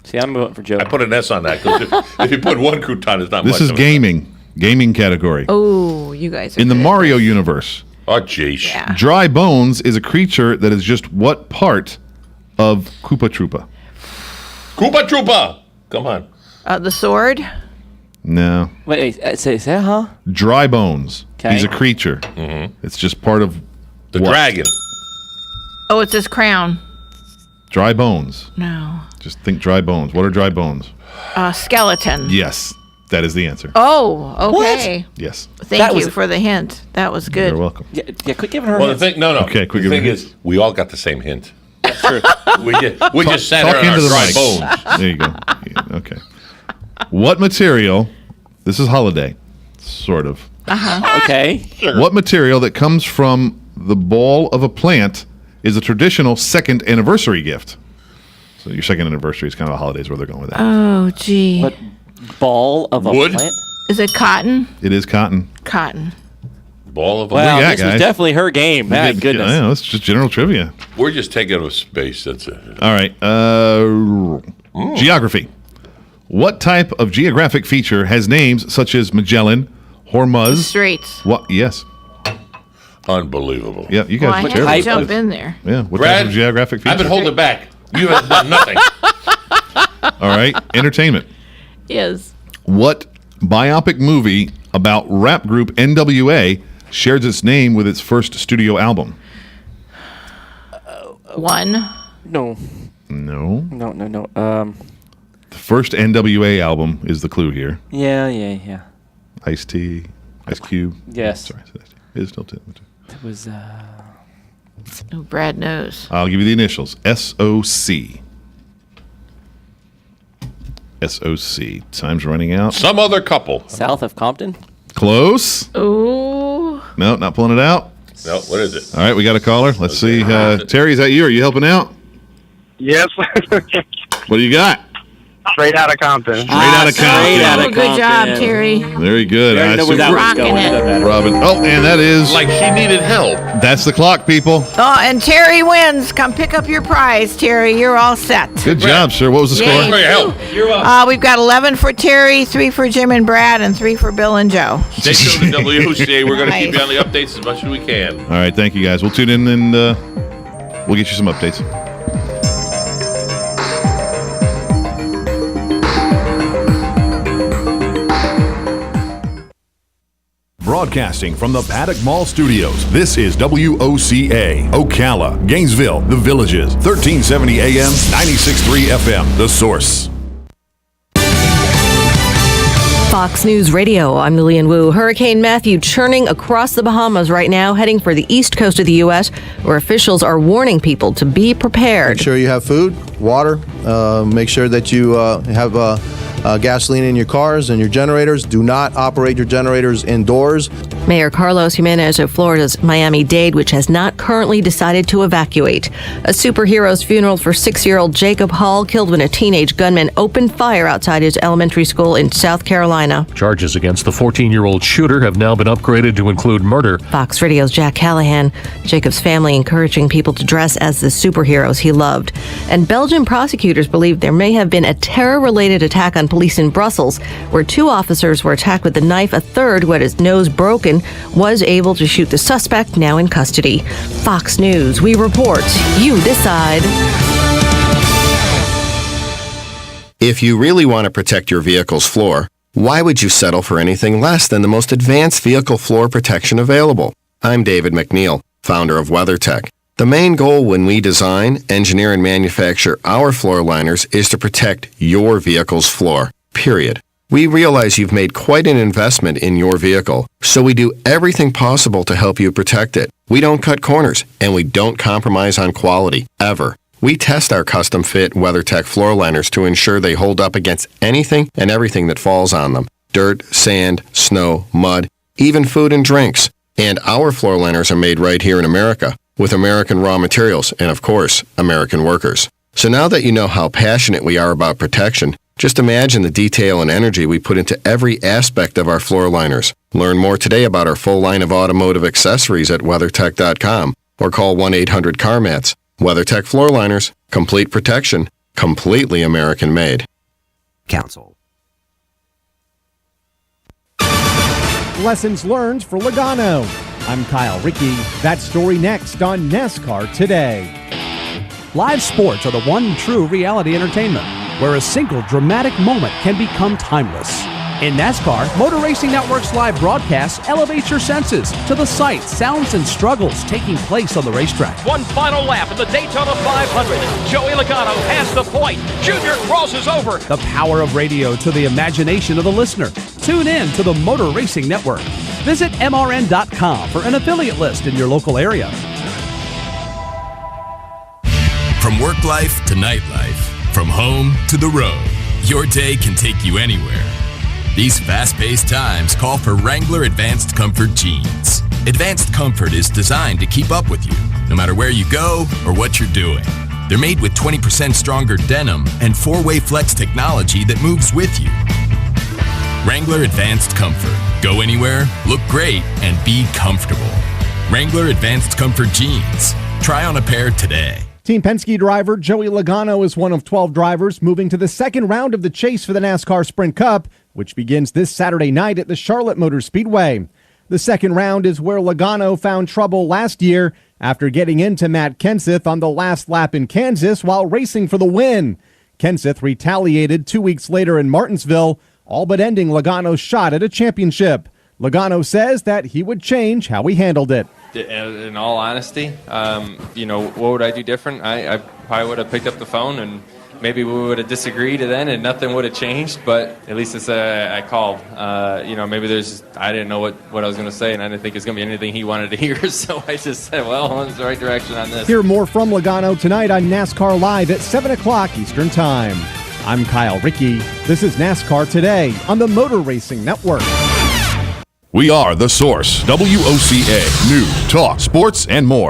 See, I'm voting for Joe. I put an S on that because if you put one crouton, it's not This much. is gaming. Gaming category. Oh, you guys are In the good. Mario universe, Oh, jeez. Yeah. Dry Bones is a creature that is just what part of Koopa Troopa? Koopa Troopa! Come on. The sword. No. Wait, say that, huh? Dry Bones. Okay. He's a creature. Mm-hmm. It's just part of The what? dragon. Oh, it's his crown. Dry Bones. No. Just think dry bones. What are dry bones? Skeleton. Yes, that is the answer. Oh, okay. Yes. Thank you for the hint. That was good. You're welcome. Yeah, quit giving her Well, the hints. thing, no. Okay, quick The thing hints. is, we all got the same hint. That's true. We just sat Talk there on our into the dry mic. bones. There you go. Yeah, okay. What material? This is holiday, sort of. Okay. What material that comes from the ball of a plant is a traditional second anniversary gift? So your second anniversary is kind of a holidays where they're going with that. Oh, gee. What ball of a Wood? plant? Is it cotton? It is cotton. Cotton. Ball of a Wow, Yeah, this guys. was definitely her game. My goodness. I know, it's just general trivia. We're just taking it with space. That's it. All right. Geography. What type of geographic feature has names such as Magellan, Hormuz? Straits. What? Yes. Unbelievable. Yeah, you Well, guys. I had to jump in there. Yeah. What Brad, type of geographic feature? I've been holding it back. You have done nothing. All right. Entertainment. Yes. What biopic movie about rap group NWA shares its name with its first studio album? One. No. No. No. The first NWA album is the clue here. Yeah. Ice-T, Ice Cube. Yes. Sorry, it is still two. It was. Oh, Brad knows. I'll give you the initials. SOC. SOC. Time's running out. Some other couple. South of Compton? Close. Ooh. No, not pulling it out. No, what is it? All right, we got a caller. Let's see. Terry, is that you? Are you helping out? Yes. What do you got? Straight out of Compton. Straight out of Compton. Oh, good job, Terry. Very good. I know where that was going. Robin. Oh, and that is. Like she needed help. That's the clock, people. Oh, and Terry wins. Come pick up your prize, Terry. You're all set. Good job, sir. What was the Yay. score? For your help. You're welcome. We've got 11 for Terry, 3 for Jim and Brad, and 3 for Bill and Joe. Stay tuned to WOCA. We're going to keep Nice. you on the updates as much as we can. All right, thank you, guys. We'll tune in and we'll get you some updates. Broadcasting from the Paddock Mall Studios, this is WOCA, Ocala, Gainesville, The Villages, 1370 AM, 96.3 FM, The Source. Fox News Radio, I'm Lillian Wu. Hurricane Matthew churning across the Bahamas right now, heading for the east coast of the U.S., where officials are warning people to be prepared. Make sure you have food, water. Make sure that you have gasoline in your cars and your generators. Do not operate your generators indoors. Mayor Carlos Jimenez of Florida's Miami-Dade, which has not currently decided to evacuate. A superhero's funeral for 6-year-old Jacob Hall, killed when a teenage gunman opened fire outside his elementary school in South Carolina. Charges against the 14-year-old shooter have now been upgraded to include murder. Fox Radio's Jack Callahan. Jacob's family encouraging people to dress as the superheroes he loved. And Belgian prosecutors believe there may have been a terror-related attack on police in Brussels, where 2 officers were attacked with a knife. A third, who had his nose broken, was able to shoot the suspect, now in custody. Fox News, we report. You decide. If you really want to protect your vehicle's floor, why would you settle for anything less than the most advanced vehicle floor protection available? I'm David McNeil, founder of WeatherTech. The main goal when we design, engineer, and manufacture our floor liners is to protect your vehicle's floor, period. We realize you've made quite an investment in your vehicle, so we do everything possible to help you protect it. We don't cut corners, and we don't compromise on quality, ever. We test our custom-fit WeatherTech floor liners to ensure they hold up against anything and everything that falls on them. dirt, sand, snow, mud, even food and drinks. And our floor liners are made right here in America with American raw materials and, of course, American workers. So now that you know how passionate we are about protection, just imagine the detail and energy we put into every aspect of our floor liners. Learn more today about our full line of automotive accessories at WeatherTech.com or call 1-800-CarMats. WeatherTech Floor Liners, complete protection, completely American made. Council. Lessons learned for Logano. I'm Kyle Rickey. That story next on NASCAR Today. Live sports are the one true reality entertainment, where a single dramatic moment can become timeless. In NASCAR, Motor Racing Network's live broadcasts elevate your senses to the sights, sounds, and struggles taking place on the racetrack. One final lap in the Daytona 500. Joey Logano has the point. Junior crosses over. The power of radio to the imagination of the listener. Tune in to the Motor Racing Network. Visit MRN.com for an affiliate list in your local area. From work life to nightlife, from home to the road, your day can take you anywhere. These fast-paced times call for Wrangler Advanced Comfort jeans. Advanced Comfort is designed to keep up with you, no matter where you go or what you're doing. They're made with 20% stronger denim and 4-way flex technology that moves with you. Wrangler Advanced Comfort. Go anywhere, look great, and be comfortable. Wrangler Advanced Comfort jeans. Try on a pair today. Team Penske driver Joey Logano is one of 12 drivers moving to the second round of the chase for the NASCAR Sprint Cup, which begins this Saturday night at the Charlotte Motor Speedway. The second round is where Logano found trouble last year after getting into Matt Kenseth on the last lap in Kansas while racing for the win. Kenseth retaliated 2 weeks later in Martinsville, all but ending Logano's shot at a championship. Logano says that he would change how he handled it. In all honesty, what would I do different? I probably would have picked up the phone and maybe we would have disagreed then and nothing would have changed, but at least it's I called. Maybe I didn't know what I was going to say and I didn't think it was going to be anything he wanted to hear, so I just said, well, it's the right direction on this. Hear more from Logano tonight on NASCAR Live at 7 o'clock Eastern Time. I'm Kyle Rickey. This is NASCAR Today on the Motor Racing Network. We are The Source, WOCA, news, talk, sports, and more.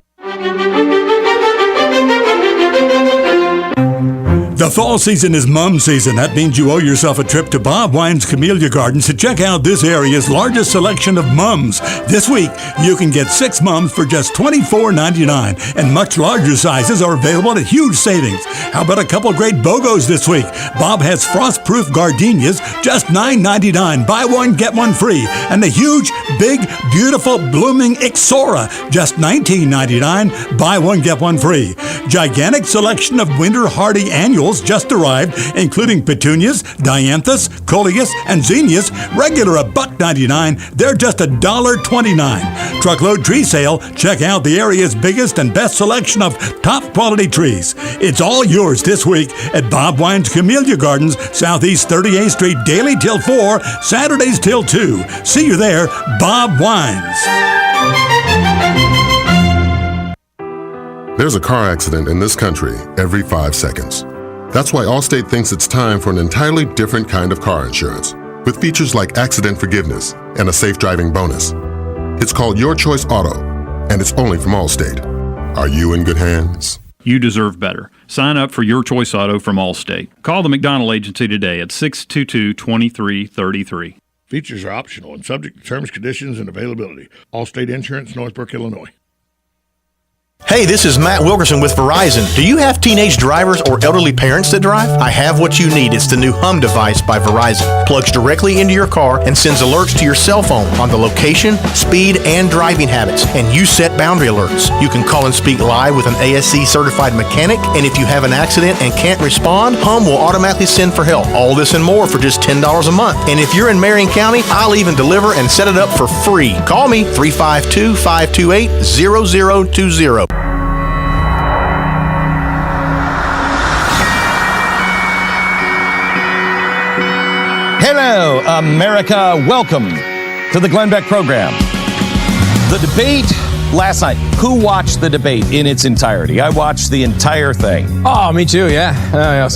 The fall season is mum season. That means you owe yourself a trip to Bob Wine's Camellia Gardens to check out this area's largest selection of mums. This week, you can get 6 mums for just $24.99, and much larger sizes are available at huge savings. How about a couple great BOGOs this week? Bob has frost-proof gardenias, just $9.99. Buy one, get one free. And the huge, big, beautiful, blooming Ixora, just $19.99. Buy one, get one free. Gigantic selection of winter hardy annuals just arrived, including petunias, dianthus, coleus, and zinnias, regular $1.99. They're just $1.29. Truckload tree sale. Check out the area's biggest and best selection of top quality trees. It's all yours this week at Bob Wine's Camellia Gardens, Southeast 38th Street, daily till 4, Saturdays till 2. See you there, Bob Wines. There's a car accident in this country every 5 seconds. That's why Allstate thinks it's time for an entirely different kind of car insurance, with features like accident forgiveness and a safe driving bonus. It's called Your Choice Auto, and it's only from Allstate. Are you in good hands? You deserve better. Sign up for Your Choice Auto from Allstate. Call the McDonald Agency today at 622-2333. Features are optional and subject to terms, conditions, and availability. Allstate Insurance, Northbrook, Illinois. Hey, this is Matt Wilkerson with Verizon. Do you have teenage drivers or elderly parents that drive? I have what you need. It's the new Hum device by Verizon. Plugs directly into your car and sends alerts to your cell phone on the location, speed, and driving habits. And you set boundary alerts. You can call and speak live with an ASC certified mechanic. And if you have an accident and can't respond, Hum will automatically send for help. All this and more for just $10 a month. And if you're in Marion County, I'll even deliver and set it up for free. Call me 352-528-0020. Hello, America. Welcome to the Glenn Beck program. The debate last night, who watched the debate in its entirety? I watched the entire thing. Oh, me too. Yeah.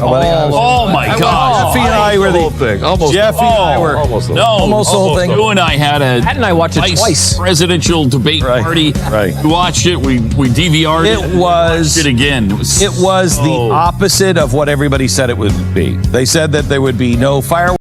Oh my God! Jeffy and I were the thing. Almost. Jeffy and I were almost the whole thing. You and I had a. Pat and I watched it twice. Presidential debate party. Right. We watched it. We DVR'd it. It was. Watched it again. It was the opposite of what everybody said it would be. They said that there would be no fireworks.